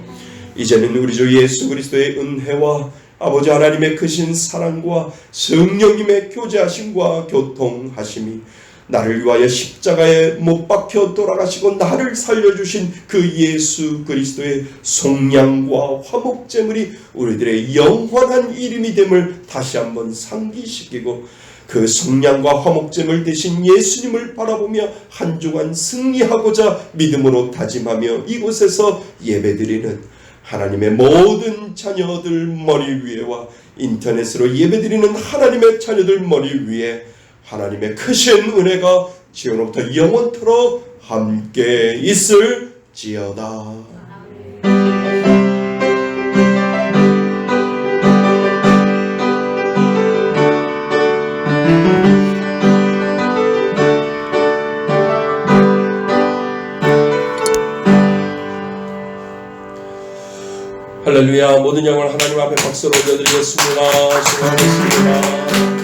이제는 우리 주 예수 그리스도의 은혜와 아버지 하나님의 크신 사랑과 성령님의 교제하심과 교통하심이 나를 위하여 십자가에 못 박혀 돌아가시고 나를 살려주신 그 예수 그리스도의 속량과 화목제물이 우리들의 영원한 이름이 됨을 다시 한번 상기시키고 그 속량과 화목제물 되신 예수님을 바라보며 한 주간 승리하고자 믿음으로 다짐하며 이곳에서 예배드리는 하나님의 모든 자녀들 머리 위에와 인터넷으로 예배드리는 하나님의 자녀들 머리 위에 하나님의 크신 은혜가 지금부터 영원토록 함께 있을지어다. 할렐루야. 모든 영광을 하나님 앞에 박수로 올려드리겠습니다. 수고하셨습니다.